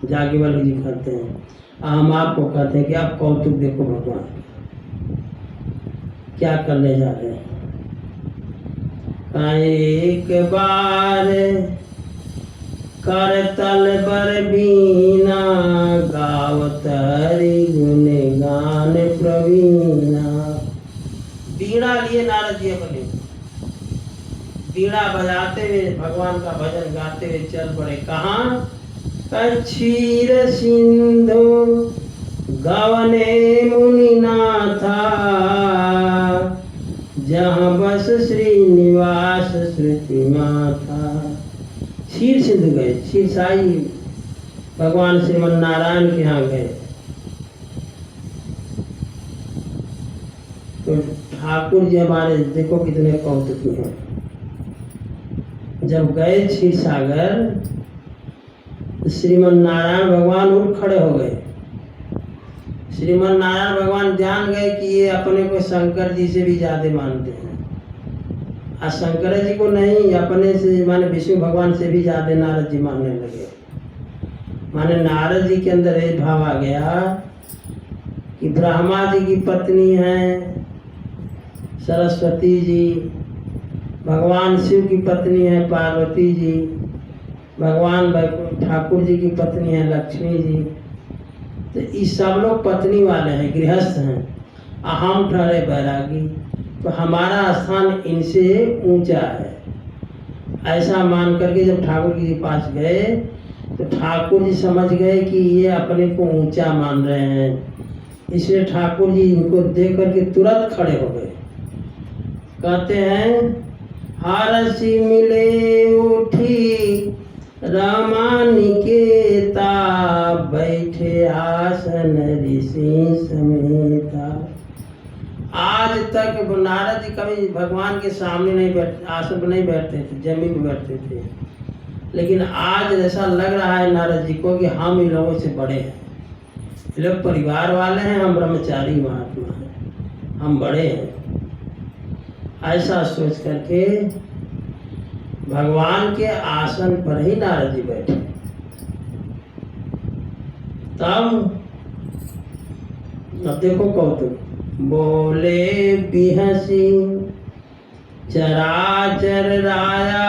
जागेवल्क जी कहते हैं, हम आपको कहते हैं कि आप कौतुक देखो भगवान क्या करने जा रहे हैं। एक बार करतल बर बीना गावत हरि गुण गान प्रवीणा। बीड़ा लिए नारद जी अपने, बीड़ा बजाते हुए भगवान का भजन गाते हुए चल पड़े। कहाँ? क्षीर सिंधु गवने मुनिनाथा, जहाँ बस श्रीनिवास श्रुति माथा। क्षीर सिंधु गए, क्षीर साई भगवान श्रीमन नारायण के यहाँ गए। तो ठाकुर जी हमारे देखो कितने कौतुकी हैं। जब गए क्षीर सागर, श्रीमन नारायण भगवान उठ खड़े हो गए। श्रीमन नारायण भगवान जान गए कि ये अपने को शंकर जी से भी ज्यादा मानते हैं। आज शंकर जी को नहीं, अपने से माने विष्णु भगवान से भी ज्यादा नारद जी मानने लगे। माने नारद जी के अंदर ये भाव आ गया कि ब्रह्मा जी की पत्नी है सरस्वती जी, भगवान शिव की पत्नी है पार्वती जी, भगवान ठाकुर जी की पत्नी है लक्ष्मी जी। तो ये सब लोग पत्नी वाले हैं, गृहस्थ हैं। हम ठहरे बैरागी, तो हमारा स्थान इनसे ऊंचा है। ऐसा मान करके जब ठाकुर जी के पास गए तो ठाकुर जी समझ गए कि ये अपने को ऊंचा मान रहे हैं। इसलिए ठाकुर जी इनको देख करके तुरंत खड़े हो गए। कहते हैं, हरसी मिले उठी रामानिकेता, बैठे आसन ऋषि समेता। आज तक नारद जी कभी भगवान के सामने नहीं बैठ, आसन पर नहीं बैठते थे, जमीन पर बैठते थे। लेकिन आज ऐसा लग रहा है नारद जी को कि हम इन लोगों से बड़े हैं। ये लोग परिवार वाले हैं, हम ब्रह्मचारी महात्मा हैं, हम बड़े हैं। ऐसा सोच करके भगवान के आसन पर ही नारद जी बैठे। तब अब देखो कौतुक, बोले बिहसी चराचर राया।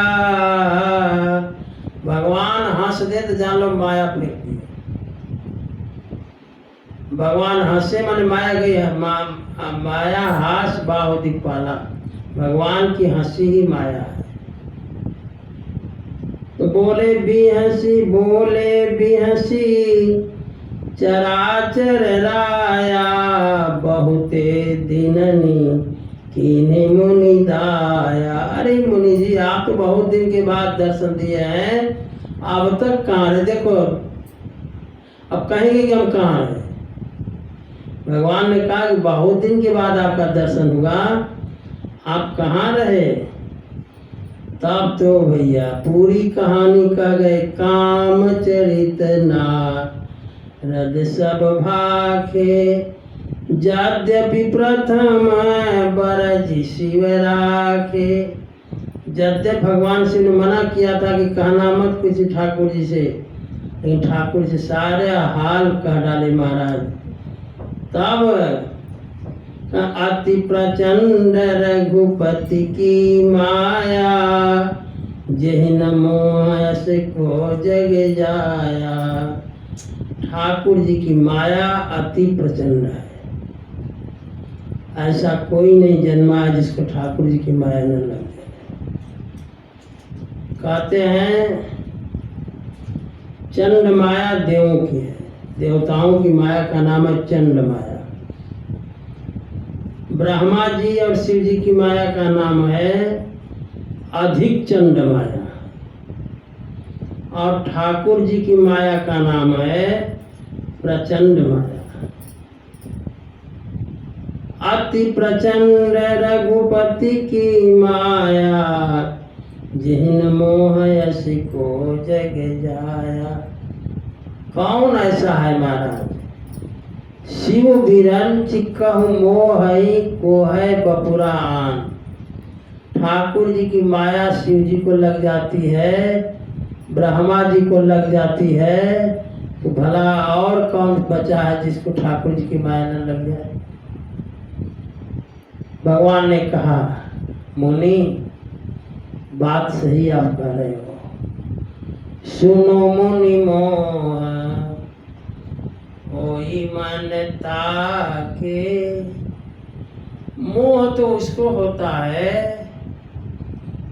भगवान हंस दे तो जान लो माया फेंक दी। भगवान हंसे माने माया गई है। माया हास बाहु दिक्पाला। भगवान की हंसी ही माया है। तो बोले बिहसी चराचर राया, बहुते दिननी कीने मुनि दाया। अरे मुनि जी, आप तो बहुत दिन के बाद दर्शन दिए हैं, अब तक कहाँ रहे? देखो अब कहेंगे कि हम कहाँ रहे। भगवान ने कहा कि बहुत दिन के बाद आपका दर्शन हुआ, आप कहाँ रहे? तब तो भैया पूरी कहानी कह गए। काम चरित नारद सब भाखे, यद्यपि प्रथम बरज शिव राखे। यद्यप भगवान शिव ने मना किया था कि कहना मत किसी ठाकुर जी से, लेकिन ठाकुर जी सारे हाल कह डाले महाराज। तब अति प्रचंड रघुपति की माया, जिन मोहस को जग जाया। ठाकुर जी की माया अति प्रचंड है। ऐसा कोई नहीं जन्मा है जिसको ठाकुर जी की माया न लग जाए। कहते हैं चंड माया देवों की है, देवताओं की माया का नाम है चंड माया। ब्रह्मा जी और शिव जी की माया का नाम है अधिक चंड माया, और ठाकुर जी की माया का नाम है प्रचंड माया। अति प्रचंड रघुपति की माया, जिन मोह यश को जग जाया। कौन ऐसा है महाराज शिव बीरन चिक्कहु मोह को है बपुरान। ठाकुर जी की माया शिव जी को लग जाती है, ब्रह्मा जी को लग जाती है, तो भला और कौन बचा है जिसको ठाकुर जी की माया न लग जाए। भगवान ने कहा मुनि बात सही आप कह रहे हो, सुनो मुनि मोह होई मानता के। मोह तो उसको होता है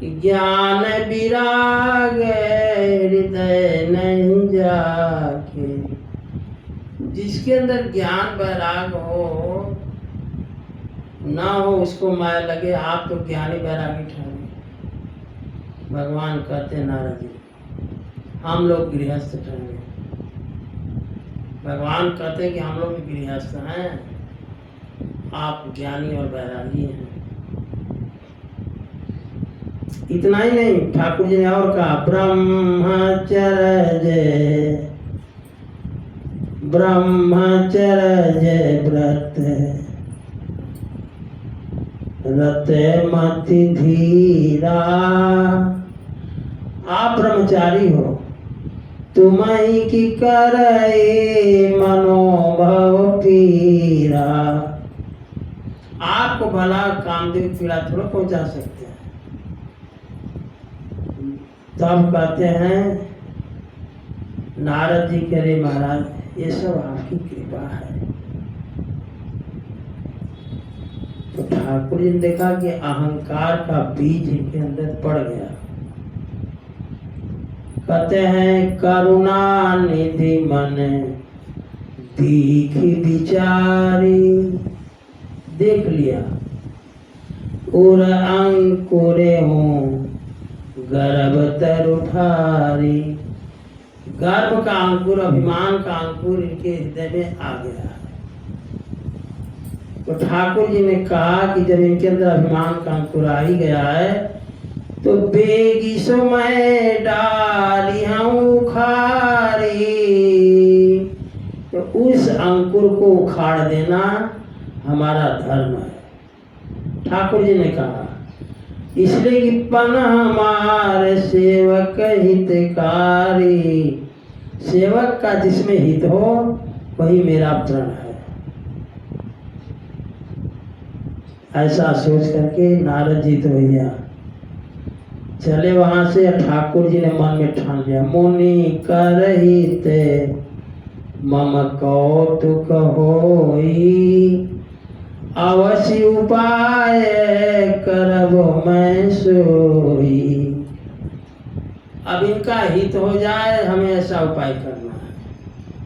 ज्ञान विराग हृदय नहीं जाके। जिसके अंदर ज्ञान वैराग हो ना हो उसको माया लगे, आप तो ज्ञानी वैरागी ठहरे। भगवान कहते नारद जी हम लोग गृहस्थ ठहरे। भगवान कहते कि हम लोग भी गृहस्थ हैं, आप ज्ञानी और वैरागी हैं। इतना ही नहीं, ठाकुर जी ने और कहा ब्रह्मचर्य व्रत रते मति धीरा। आप ब्रह्मचारी हो, तुम्हें की करे मनोभव पीरा। आपको भला कामदेव पीड़ा थोड़ा पहुंचा सकते हैं। तब कहते हैं नारद जी कह रहे महाराज ये सब आपकी कृपा है। तो ठाकुर जी ने देखा कि अहंकार का बीज इनके अंदर पड़ गया। कहते हैं करुणा निधि मन दीखी विचारी। देख लिया उर अंकुरे हूँ गर्भ तर उठारी। गर्भ का अंकुर, अभिमान का अंकुर इनके हृदय में आ गया। तो ठाकुर जी ने कहा कि जब इनके अंदर अभिमान का अंकुर आ ही गया है तो बेगी सो मैं डाली हूँ उखारी। तो उस अंकुर को उखाड़ देना हमारा धर्म है। ठाकुर जी ने कहा इसलिए कि पन हमारे सेवक हितकारी। सेवक का जिसमें हित हो वही मेरा प्रण है। ऐसा सोच करके नारद जी तो भैया चले वहां से। ठाकुर जी ने मन में ठान लिया मुनि करहित मम कौतुक होई। अवश्य उपाय करबो मैं सोई। अब इनका हित हो जाए हमें ऐसा उपाय करना है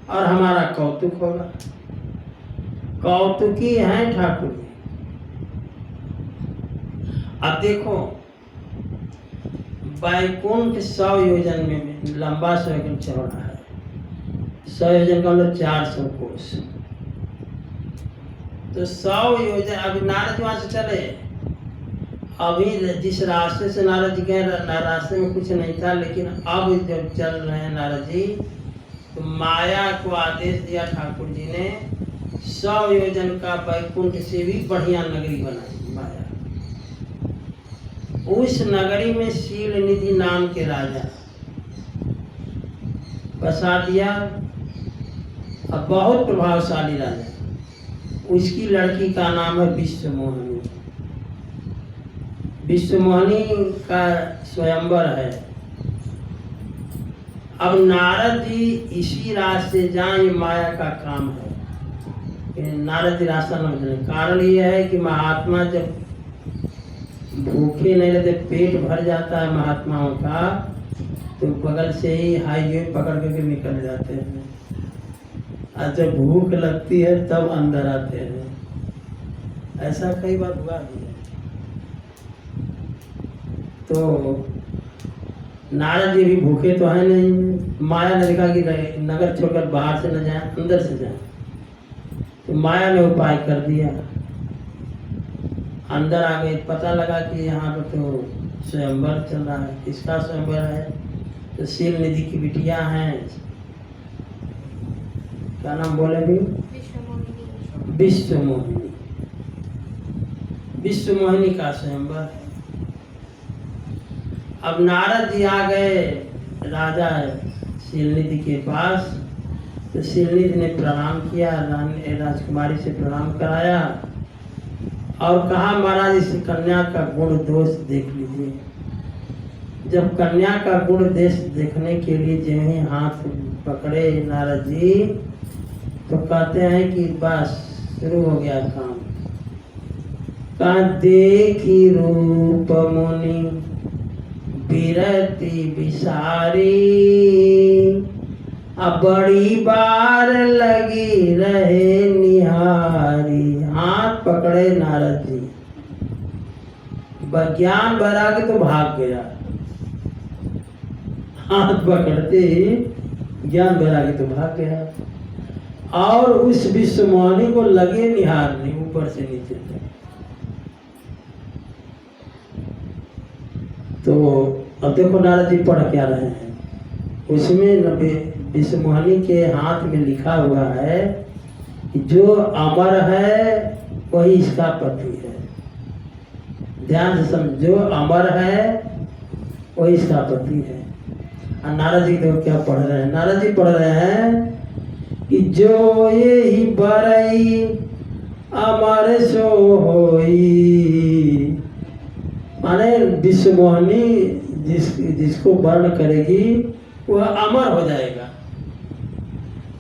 और हमारा कौतुक होगा। कौतुकी है ठाकुर जी। अब देखो वैकुंठ 100 योजन में लंबा 100 योजन चौड़ा है। 100 योजन का मतलब 400 कोस। तो 100 योजन। अभी नारद वहां से चले, अभी जिस रास्ते से नारद जी गए रास्ते में कुछ नहीं था, लेकिन अब जब चल रहे हैं नारद जी तो माया को आदेश दिया ठाकुर जी ने 100 योजन का वैकुंठ से भी बढ़िया नगरी बनाई माया। उस नगरी में शील निधि नाम के राजा बसा दिया। अब बहुत प्रभावशाली राजा। उसकी लड़की का नाम है विश्वमोहिनी। विश्वमोहिनी का स्वयंवर है। अब नारद जी इसी रास्ते जाए, माया का काम है। नारद जी रास्ता न बदले। कारण यह है कि महात्मा जब भूखे नहीं रहते, पेट भर जाता है महात्माओं का, तो बगल से ही हाईवे पकड़ करके निकल जाते हैं। और जब भूख लगती है तब अंदर आते हैं। ऐसा कई बार हुआ भी है। तो नारद जी भी भूखे तो है नहीं। माया ने देखा कि नगर छोड़कर बाहर से न जाए, अंदर से जाए। तो माया ने उपाय कर दिया, अंदर आ गए। पता लगा कि यहाँ पर तो स्वयंवर चल रहा है। किसका स्वयंवर है? तो शील निधि की बिटिया हैं। क्या नाम बोले भी? विश्व मोहिनी, विश्व मोहिनी का स्वयंवर है। अब नारद जी आ गए राजा शीलनिधि के पास, तो शीलनिधि ने प्रणाम किया, राजकुमारी से प्रणाम कराया और कहा महाराज इस कन्या का गुण दोष देख लीजिए। जब कन्या का गुण दोष देखने के लिए जो ही हाथ पकड़े नारद जी, तो कहते हैं कि बस शुरू हो गया काम। कहा देखी रूप मुनि बिरती बिसारी, अब बड़ी बार लगी रहे निहारी। हाथ पकड़े नारद जी, ज्ञान वैराग्य तो भाग गया। हाथ पकड़ते ही ज्ञान वैराग्य तो भाग गया और उस विश्व मोहिनी को लगे निहारने ऊपर से नीचे तक। तो अब देखो नारद जी पढ़ क्या रहे हैं, उसमें विश्व मोहिनी के हाथ में लिखा हुआ है कि जो अमर है वही इसका पति है। ध्यान से समझ, जो अमर है वही इसका पति है। और नारद जी देखो क्या पढ़ रहे हैं, नारद जी पढ़ रहे हैं कि जो ये ही बरई अमर सो होई, माने विश्व मोहिनी जिसको वर्ण करेगी वह अमर हो जाएगा।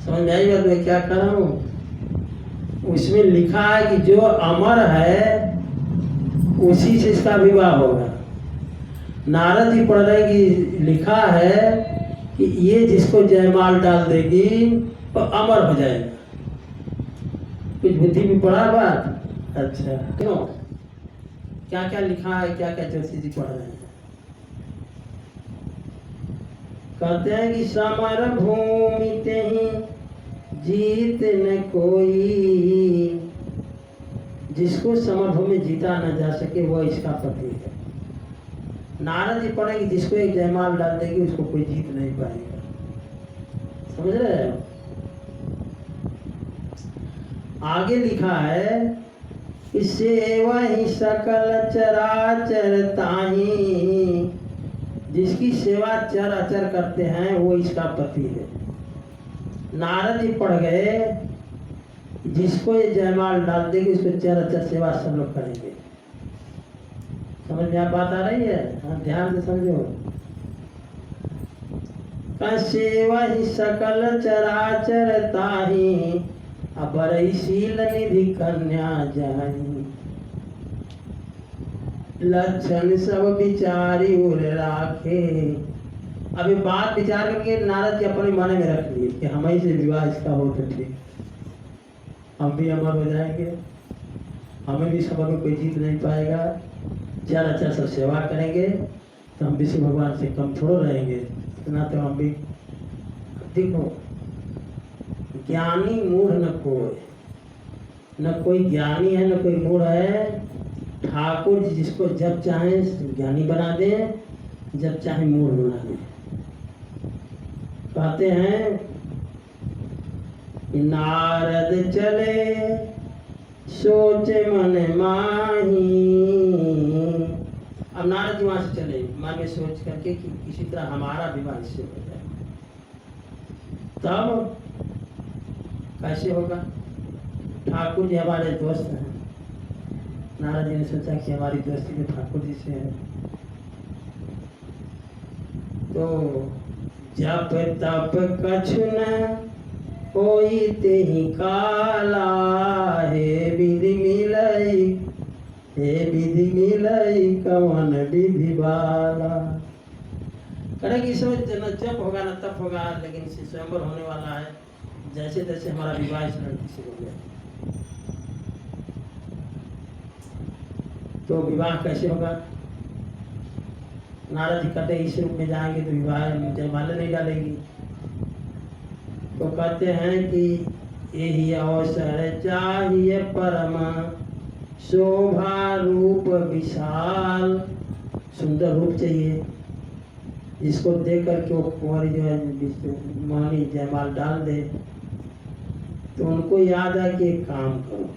समझ में आई बात मैं क्या कर रहा हूँ? उसमें लिखा है कि जो अमर है उसी से इसका विवाह होगा। नारद जी पढ़ रहे कि लिखा है कि ये जिसको जयमाल डाल देगी तो अमर हो जाएगा। कुछ बुद्धि में पड़ा बात? अच्छा, क्यों क्या क्या लिखा है, क्या क्या जोशी जी पढ़ रहे हैं। कहते हैं कि समर भूमि ते ही जीत न कोई, जिसको समर भूमि जीता न जा सके वो इसका पति है। नारद जी पढ़े कि जिसको एक जयमाल डाल देगी उसको कोई जीत नहीं पाएगा। समझ रहे हो? आगे लिखा है कि सेवा ही सकल चराचर ताही, जिसकी सेवा चर अचर करते हैं वो इसका पति है। नारद जी पढ़ गए जिसको ये जयमाल डाल देगी उसको चर अचर सेवा सब लोग करेंगे। समझ में आप बात आ रही है? हाँ, ध्यान से समझो। का सेवा ही सकल चराचर ताही, अबर शील निधि कन्या जाही, लक्षण सब विचारी उर राखे। अभी बात विचार करके नारद जी अपने मन में रख लिए कि हम ही से विवाह इसका हो तो ठीक, हम भी अमर हो जाएंगे, हमें भी सभा में कोई जीत नहीं पाएगा, चार अच्छा सब सेवा करेंगे तो हम विष्णु भगवान से कम थोड़ो रहेंगे। इतना तो हम भी देखो, ज्ञानी मूढ़ न कोई ज्ञानी है न कोई मूढ़ है। ठाकुर जी जिसको जब चाहे ज्ञानी बना दे, जब चाहे मूढ़ बना दे। कहते हैं नारद चले सोचे मन माही। अब नारद जी वहां से चले मन में सोच करके कि किसी तरह हमारा विवाह इससे हो जाए। तब कैसे होगा? ठाकुर जी हमारे दोस्त हैं। नारद जी ने सोचा कि हमारी दोस्ती तो ठाकुर जी से है, तो जप तप कछु न होई ते ही काला, हे विधि मिलई, हे विधि मिलई कवन विधि बाला। करेंगे इस समय न जप होगा न तप होगा, लेकिन इसे स्वयंवर होने वाला है। जैसे तैसे हमारा विवाह इस लड़की से हो गया, तो विवाह कैसे होगा? नारद जी कहते इस रूप में जाएंगे तो विवाह जयमाला नहीं डालेगी। तो कहते हैं कि यही अवसर चाहिए परम, शोभा रूप विशाल। सुंदर रूप चाहिए जिसको देख करके वो कुंवारी जो है मोहिनी जयमाल डाल दे। तो उनको याद है कि एक काम करो,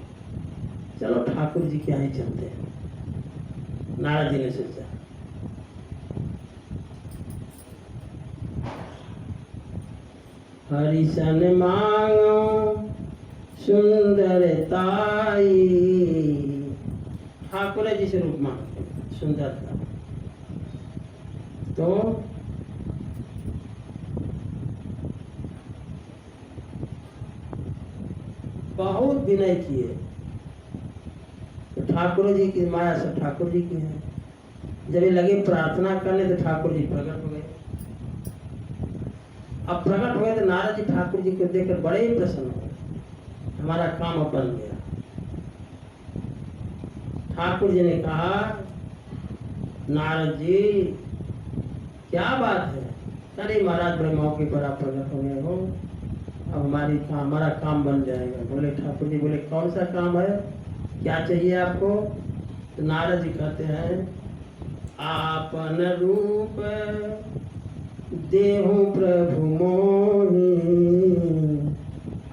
चलो ठाकुर जी के यहाँ ही चलते हैं। नारद जी ने सोचा हरिशन मांगो सुंदरताई, ठाकुर जी से रूप मांगते सुंदरता। तो बहुत विनय किए, तो ठाकुर जी की माया सब ठाकुर जी की है। जब ये लगे प्रार्थना करने तो ठाकुर जी प्रकट हो गए। अब प्रकट हुए तो नारद जी ठाकुर जी को देखकर बड़े ही प्रसन्न हो गए, हमारा काम अब बन गया। ठाकुर जी ने कहा नारद जी क्या बात है? अरे महाराज बड़े मौके पर आप प्रकट हो गए हो, अब हमारा काम बन जाएगा। बोले ठाकुर जी, बोले कौन सा काम है, क्या चाहिए आपको? तो नारद जी कहते हैं आपन रूप देहु प्रभु मोहि,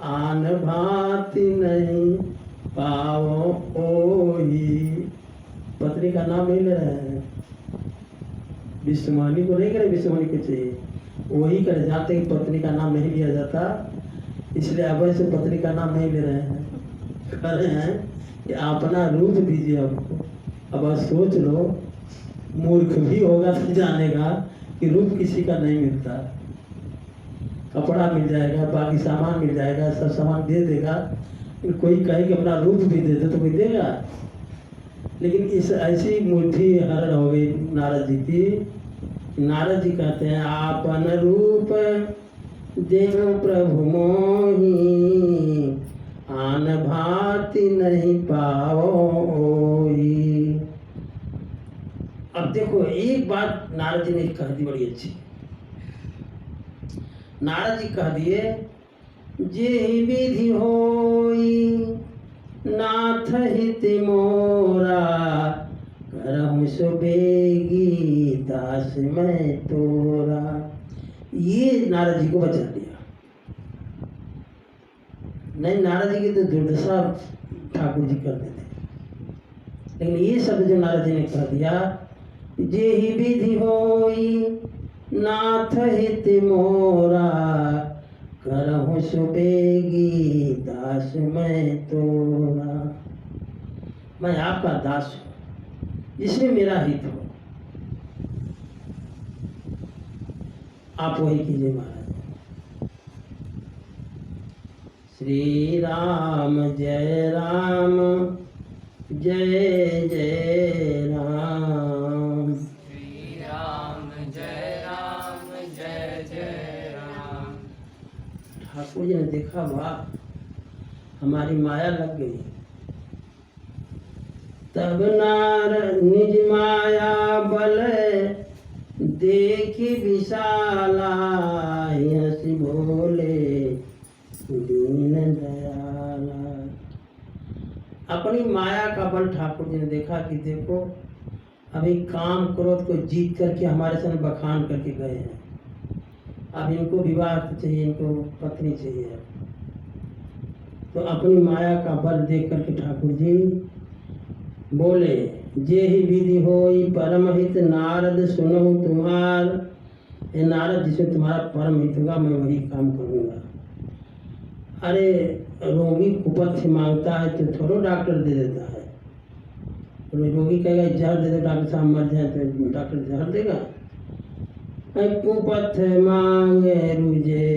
आन भांति नहीं पाओ ओही। पत्नी का नाम नहीं ले रहे हैं, विश्वमणि को नहीं करे, विश्वमणि को चाहिए वही करे। जाते कि पत्नी का नाम नहीं लिया जाता, इसलिए अब से पत्नी का नाम नहीं ले रहे हैं, कह रहे हैं कि अपना रूप दीजिए हमको। अब सोच लो, मूर्ख भी होगा तो जानेगा कि रूप किसी का नहीं मिलता। कपड़ा मिल जाएगा, बाकी सामान मिल जाएगा, सब सामान दे देगा, कोई कहे कि अपना रूप भी दे दे तो कोई देगा? लेकिन इस ऐसी मुट्ठी हरण हो गई नारद जी की। नारद जी कहते हैं आपन रूप देव प्रभु मोहि, आन भांति नहीं पाओई। अब देखो एक बात नारद जी ने कह दी बड़ी अच्छी। नारद जी कह दिए जे विधि होई नाथ हित मोरा, करहु सो बेगी दास मैं तोरा। ये नारद जी को बचा दिया। नहीं, नारद जी की तो दुर्दशा ठाकुर जी करते थे, लेकिन ये शब्द जो नारद जी ने कह दिया, जे ही विधि होई नाथ हित मोरा, करहु सो बेगी दास मैं तोरा। मैं आपका दास हूँ, इसमें मेरा हित हो, आप वही कीजिए महाराज। श्री राम जय राम जय जय राम, श्री राम जय राम जय जय राम। ठाकुर जी ने देखा वाह हमारी माया लग गई। तब नार निज माया बल देखी विशाला, हंसी बोले दीन दयाला। अपनी माया का बल ठाकुर जी ने देखा कि देखो अभी काम क्रोध को जीत करके हमारे साथ बखान करके गए हैं, अब इनको विवाह चाहिए, इनको पत्नी चाहिए। तो अपनी माया का बल देख करके ठाकुर जी बोले जे ही विधि होई परम हित नारद सुनो तुम्हार। ये नारद जिसमें तुम्हारा परम हित होगा मैं वही काम करूँगा। अरे रोगी कुपथ्य मांगता है तो थोड़ा डॉक्टर दे देता है। रोगी कहेगा जहर दे दो डॉक्टर साहब मर जाए, तो डॉक्टर जहर देगा? कुपथ्य मांगे रुझे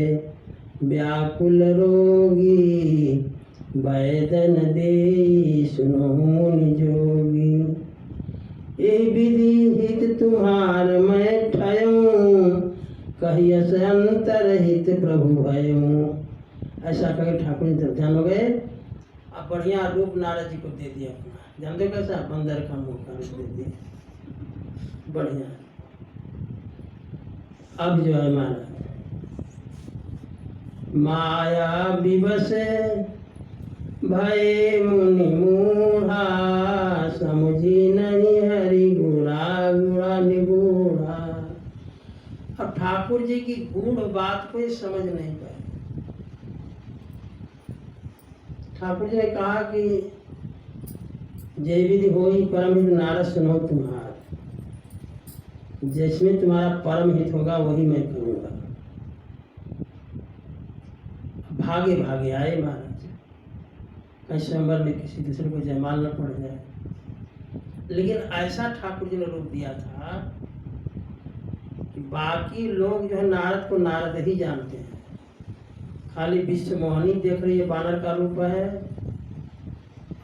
व्याकुल रोगी, वैदन दे सुनो मुनि जोगी। ये विधि हित तुम्हार मैं ठयूं, कहियस अंतर हित प्रभु भयूं। ऐसा कहे ठाकुर जी ध्यान हो गए। अब बढ़िया रूप नारद जी को दे दिया अपना, जान दो कैसा बंदर का मुंह का रूप दे दिया बढ़िया। अब जो है महाराज माया विवश भय मुनि मूढ़ा, समझी नहीं हरि गुणा गुणा निगूढ़ा। अब ठाकुर जी की गूढ़ बात को समझ नहीं पाए। ठाकुर जी ने कहा कि जय विधि होई परम हित नारद सुनो तुम्हार, जिसमें तुम्हारा परम हित होगा वही मैं करूँगा। भागे भागे आए महाराज, कहीं स्वयंवर में किसी दूसरे को जयमाल न पड़ जाए। लेकिन ऐसा ठाकुर जी ने रूप दिया था कि बाकी लोग जो है नारद को नारद ही जानते हैं, खाली विश्व मोहनी देख रही है बानर का रूप है,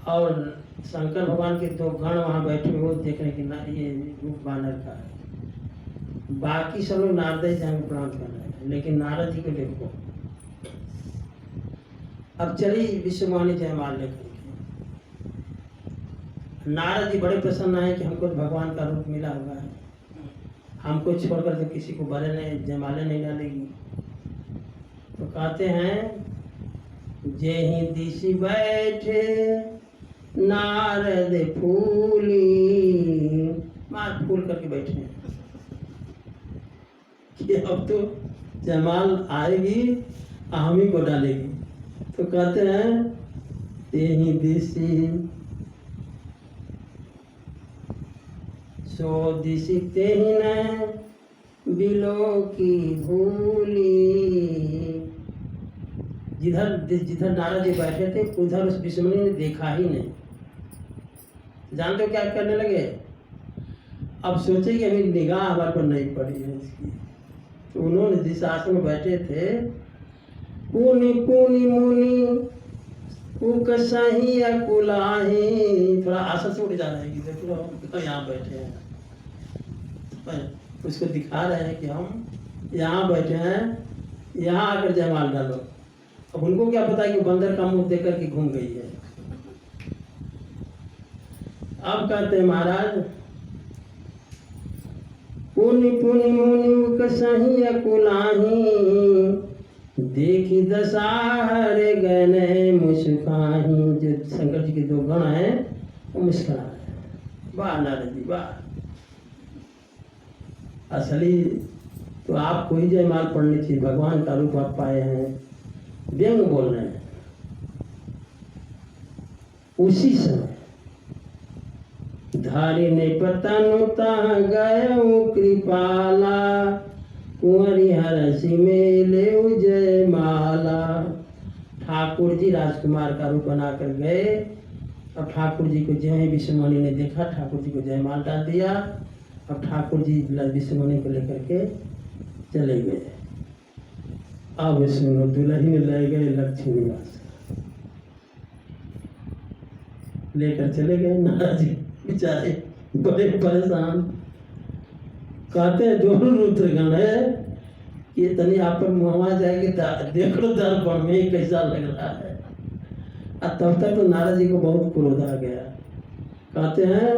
और शंकर भगवान के दो गण वहाँ बैठे हुए वो देख रहे कि ना ये रूप बानर का है। बाकी सब लोग नारद ही जान प्रणाम कर रहे हैं, लेकिन नारद जी को देखो। अब चली विश्व मोहनी जयमाल लेकर के। नारद जी बड़े प्रसन्न आए कि हमको भगवान का रूप मिला हुआ है, हमको छोड़कर तो किसी को बड़े ने जयमाले नहीं डालेगी। तो कहते हैं जे ही दिशि बैठे नारद फूली, मार फूल करके बैठे हैं कि अब तो जयमाल आएगी हम ही को डालेगी। तो कहते हैं ते ही दिशि सो दिशि ते ही न बिलो की भूली। जिधर जिधर नारद जी बैठे थे उधर उस विष्णु ने देखा ही नहीं। जानते हो क्या करने लगे? अब सोचे कि अभी निगाह हमारे पर नहीं पड़ी है इसकी। तो उन्होंने जिस आसन में बैठे थे, पुनि पुनि मुनि सही अकुलाही, थोड़ा आसन से उठ जा रहे हैं, देखो तो यहाँ बैठे हैं, उसको दिखा रहे हैं कि हम यहाँ बैठे हैं, यहाँ आकर जयमाल डालो। अब उनको क्या पता है कि बंदर का मुंह देख करके घूम गई है। अब कहते हैं महाराज पुनि पुनि मुनि सही अकुलाही, देखी दशा हरे गने मुस्काही। जो शंकर जी के दो गण हैं वो मुस्कुरा रहे हैं, वाह नारद जी वाह। असली तो आपको ही जयमाल पढ़नी चाहिए, भगवान का रूप आप पाए हैं, व्यंग बोल रहे हैं। उसी समय धारी ने पतनुता गयो कृपाला, कुंवरी हरसी में ले जयमाला। ठाकुर जी राजकुमार का रूप बनाकर गए। अब ठाकुर जी को जो है विष्णु मुनि ने देखा, ठाकुर जी को जयमाल डाल दिया। अब ठाकुर जी विष्णु मुनि को लेकर के चले गए। अब सुनो दुल्हन ले गए लक्ष्मी निवास, लेकर चले गए। नारद जी बेचारे बड़े परेशान। कहते हैं दोनों रुद्रगण है कि तनी आप पर मुहवा जाएगी, देख लो दर्पण में कैसा लग रहा है। और तब तक तो नारद जी को बहुत क्रोध आ गया। कहते हैं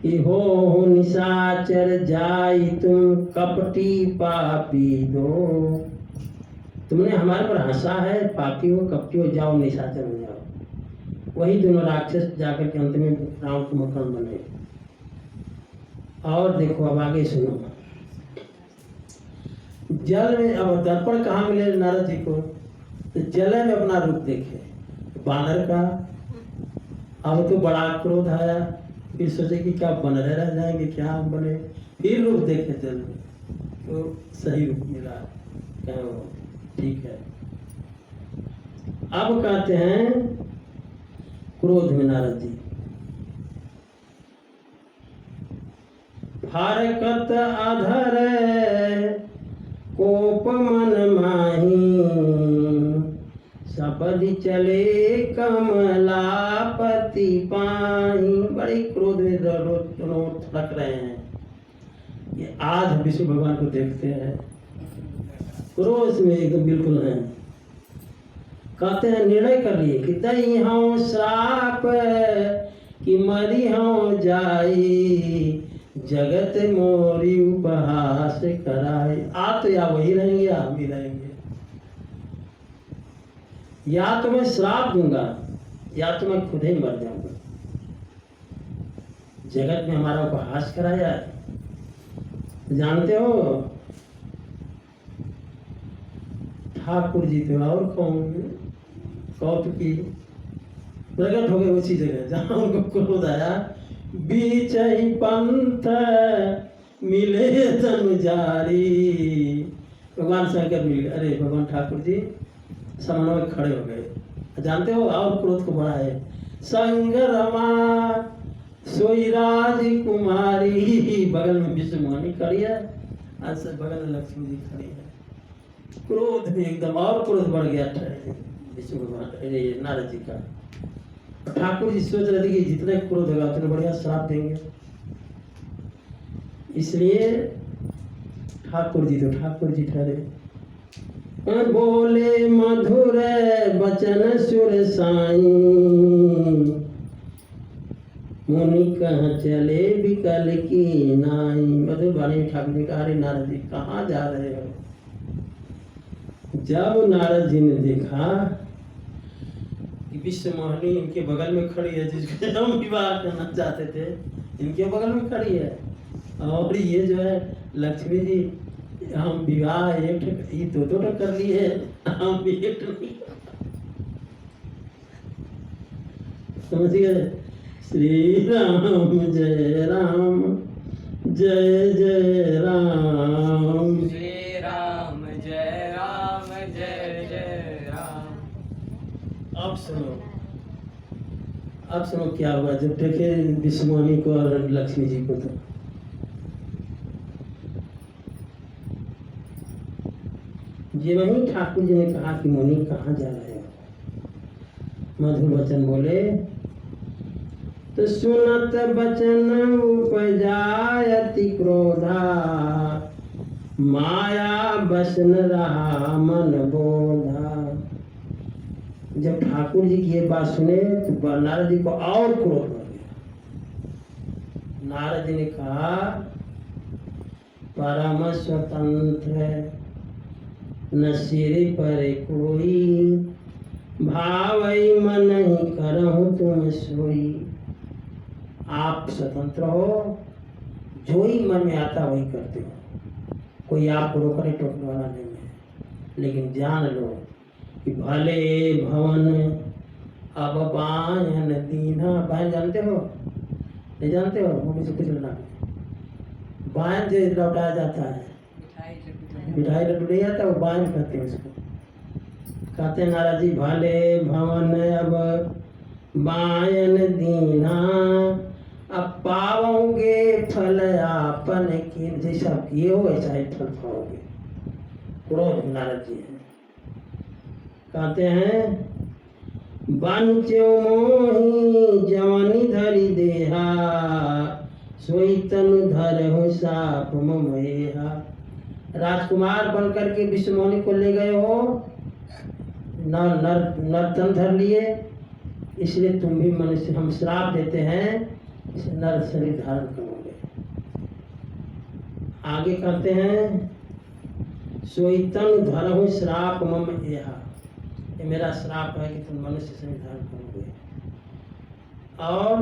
कि हो निशाचर जाई तुम कपटी पापी दो, तुमने हमारे पर हंसा है, पापी हो कपटी हो, जाओ निशाचर हो जाओ। वही दोनों राक्षस जाकर के अंत में रावण के मकान बने। और देखो अब आगे सुनो, जल में अब दर्पण कहाँ मिले नारद जी को? तो जल में अपना रूप देखे बानर का। अब तो बड़ा क्रोध आया, फिर सोचे कि क्या बनरे रह जाएंगे, क्या हम बने। फिर रूप देखे जल में, तो सही रूप मिला, कहो ठीक है। अब कहते हैं क्रोध में नारद जी फारकत अधर कोप मन माही, सपदि चले कमलापति पाही। बड़ी क्रोध में दोनों थड़क रहे हैं। ये आज विष्णु भगवान को देखते हैं, क्रोध में एकदम बिल्कुल है। कहते हैं निर्णय कर लिए कि दई हूँ श्राप कि मरी हूँ जाई, जगत मोरी उपहास कराई। आप तो या वही रहेंगे या हम ही रहेंगे। या तो मैं श्राप दूंगा या तो मैं खुद ही मर जाऊंगा। जगत में हमारा उपहास कराया, जानते हो ठाकुर जी तो और कौन, कौप की प्रकट हो गए उसी जगह जहाँ उनको क्रोध आया। बीच ही पंथ मिले तनु जारी, भगवान शंकर मिल गए। अरे भगवान ठाकुर जी समन्वय में खड़े हो गए। जानते हो और क्रोध को बढ़ाए। संग रमा सोई राजकुमारी, बगल में विष्णुमणि खड़ी है, आज से बगल में लक्ष्मी जी खड़ी है। क्रोध में एकदम और क्रोध बढ़ गया विष्णु भगवान नारद जी का। ठाकुर जी सोच रहे थे कि जितने क्रोध होगा उतने बढ़िया श्राप देंगे, इसलिए ठाकुर जी ठहरे। बोले मधुर बचन सुर साई, मुनि कहाँ चले विकल की नाई। मधुर वाणी में ठाकुर जी कहा, अरे नारद जी कहाँ जा रहे हो। जब नारद जी ने देखा कि विश्वमोहिनी इनके बगल में खड़ी है, जिसको हम विवाह करना चाहते थे, इनके बगल में खड़ी है, और ये जो है लक्ष्मी जी, हम विवाह एक दो कर लिए, हम एक नहीं। समझ गए। श्री राम जय राम जय जय राम, श्री राम जय राम जय जय राम। अब सुनो क्या हुआ जब देखे विष्णुमणि को और लक्ष्मी जी को। तो ये वही ठाकुर जी ने कहा कि मुनि कहाँ जा रहे हो। मधुर वचन बोले तो सुनत बचन उपजायति क्रोधा, माया बसन रहा मन बोधा। जब ठाकुर जी की ये बात सुने तो नारद जी को और क्रोध बढ़ गया। नारद जी ने कहा, परम स्वतंत्र न सिर पर कोई, भावई मन ही करहु तुम सोई। आप स्वतंत्र हो, जो ही मन में आता वही करते हो, कोई आपको रोकने टोकने वाला नहीं है। लेकिन जान लो कि भले भवन अब बायन दीना। बायन जानते हो नहीं जानते हो, मम्मी से कुछ लेना। बायन जो लौटाया जाता है, मिठाई लड्डू नहीं आता, वो बायन कहते हैं उसको। कहते हैं नाराज जी, भले भवन अब बायन दीना, अब पाओगे फल आपन की। जैसा किए हो वैसा ही फल पाओगे। क्रोध नारद जी है। कहते हैं, बंचो मोही जवानी धरी देहा, सोई तनु धर हो साप ममेहा। राजकुमार बनकर के विष्णुमणि को ले गए हो, नर तन धर लिए, इसलिए तुम भी मनुष्य, हम श्राप देते हैं, इस नर शरीर धारण करोगे। आगे कहते हैं, सोई तनु धर हो श्राप मम एहा। ये मेरा श्राप है कि तुम मनुष्य शरीर धारण करोगे। और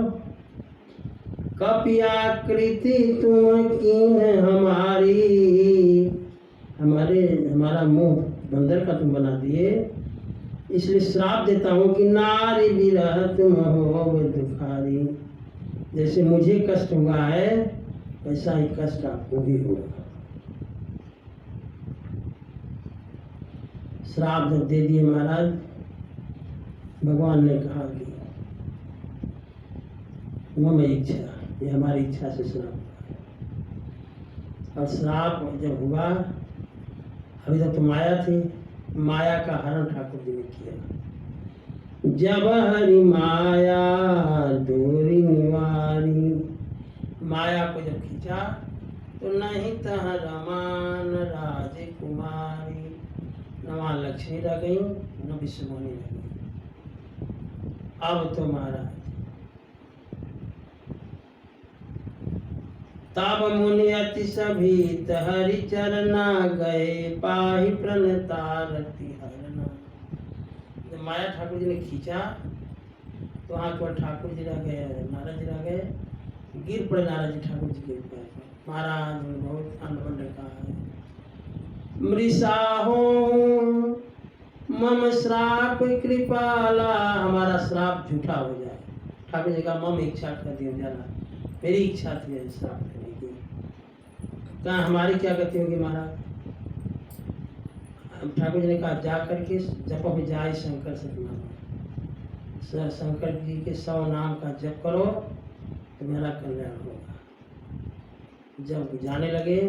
कपियाकृति तुम कीन हमारी, हमारा मुंह बंदर का तुम बना दिए, इसलिए श्राप देता हूँ कि नारी विरह तुम हो दुखारी। जैसे मुझे कष्ट हुआ है वैसा ही कष्ट आपको भी होगा। श्राप जब दे दिए महाराज, भगवान ने कहा कि मम इच्छा, ये हमारी इच्छा से श्राप हुआ। और श्राप जब हुआ, अभी तक तो माया थी, माया का हरण ठाकुर जी ने किया। जब हरि माया दूरी निवारी, माया को जब खींचा तो नहीं तह रमान राजकुमारी। न वहाँ लक्ष्मी रह गई, न विष्णुमणि रह गई। अब तो महाराज तब मुनि अति सभीत हरि चरना गए, पाहि प्रणतारति हरना। जब माया ठाकुर जी ने खींचा तो वहाँ पर ठाकुर जी रह गए, नारद जी रह गए, गिर पड़े नारद जी ठाकुर जी के ऊपर। महाराज ने बहुत अनबन कहा है, मृषा हो मम श्राप कृपाला, हमारा श्राप झूठा हो जाए। ठाकुर जी का मम इच्छा कर दिया जाना, मेरी इच्छा थी श्राप करने की, कहाँ हमारी क्या गति होगी महाराज। ठाकुर जी ने कहा जा करके जप में जाए शंकर सतनाम, शंकर जी के 100 नाम का जप करो तो मेरा कल्याण होगा। जब जाने लगे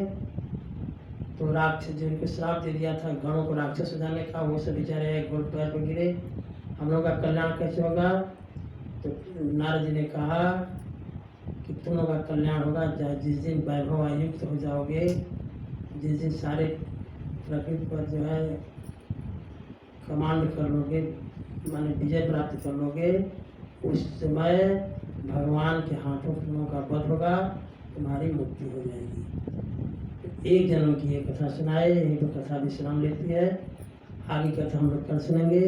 तो राक्षस जिनको श्राप दे दिया था गणों को राक्षस जाने का, वो सब बेचारे एक गोल पैर पर गिरे, हम लोग का कल्याण कैसे होगा। तो नारद जी ने कहा कि तुम लोग का कल्याण होगा जिस दिन वैभव आयुक्त हो जाओगे, जिस दिन सारे प्रकृति पर जो है कमांड कर लोगे, माने विजय प्राप्त कर लोगे, उस समय भगवान के हाथों तुम लोगों का वध होगा, तुम्हारी मुक्ति हो जाएगी। एक जन्म की ये कथा सुनाए, यही तो कथा विश्राम लेती है। आगे कथा हम लोग कल सुनेंगे।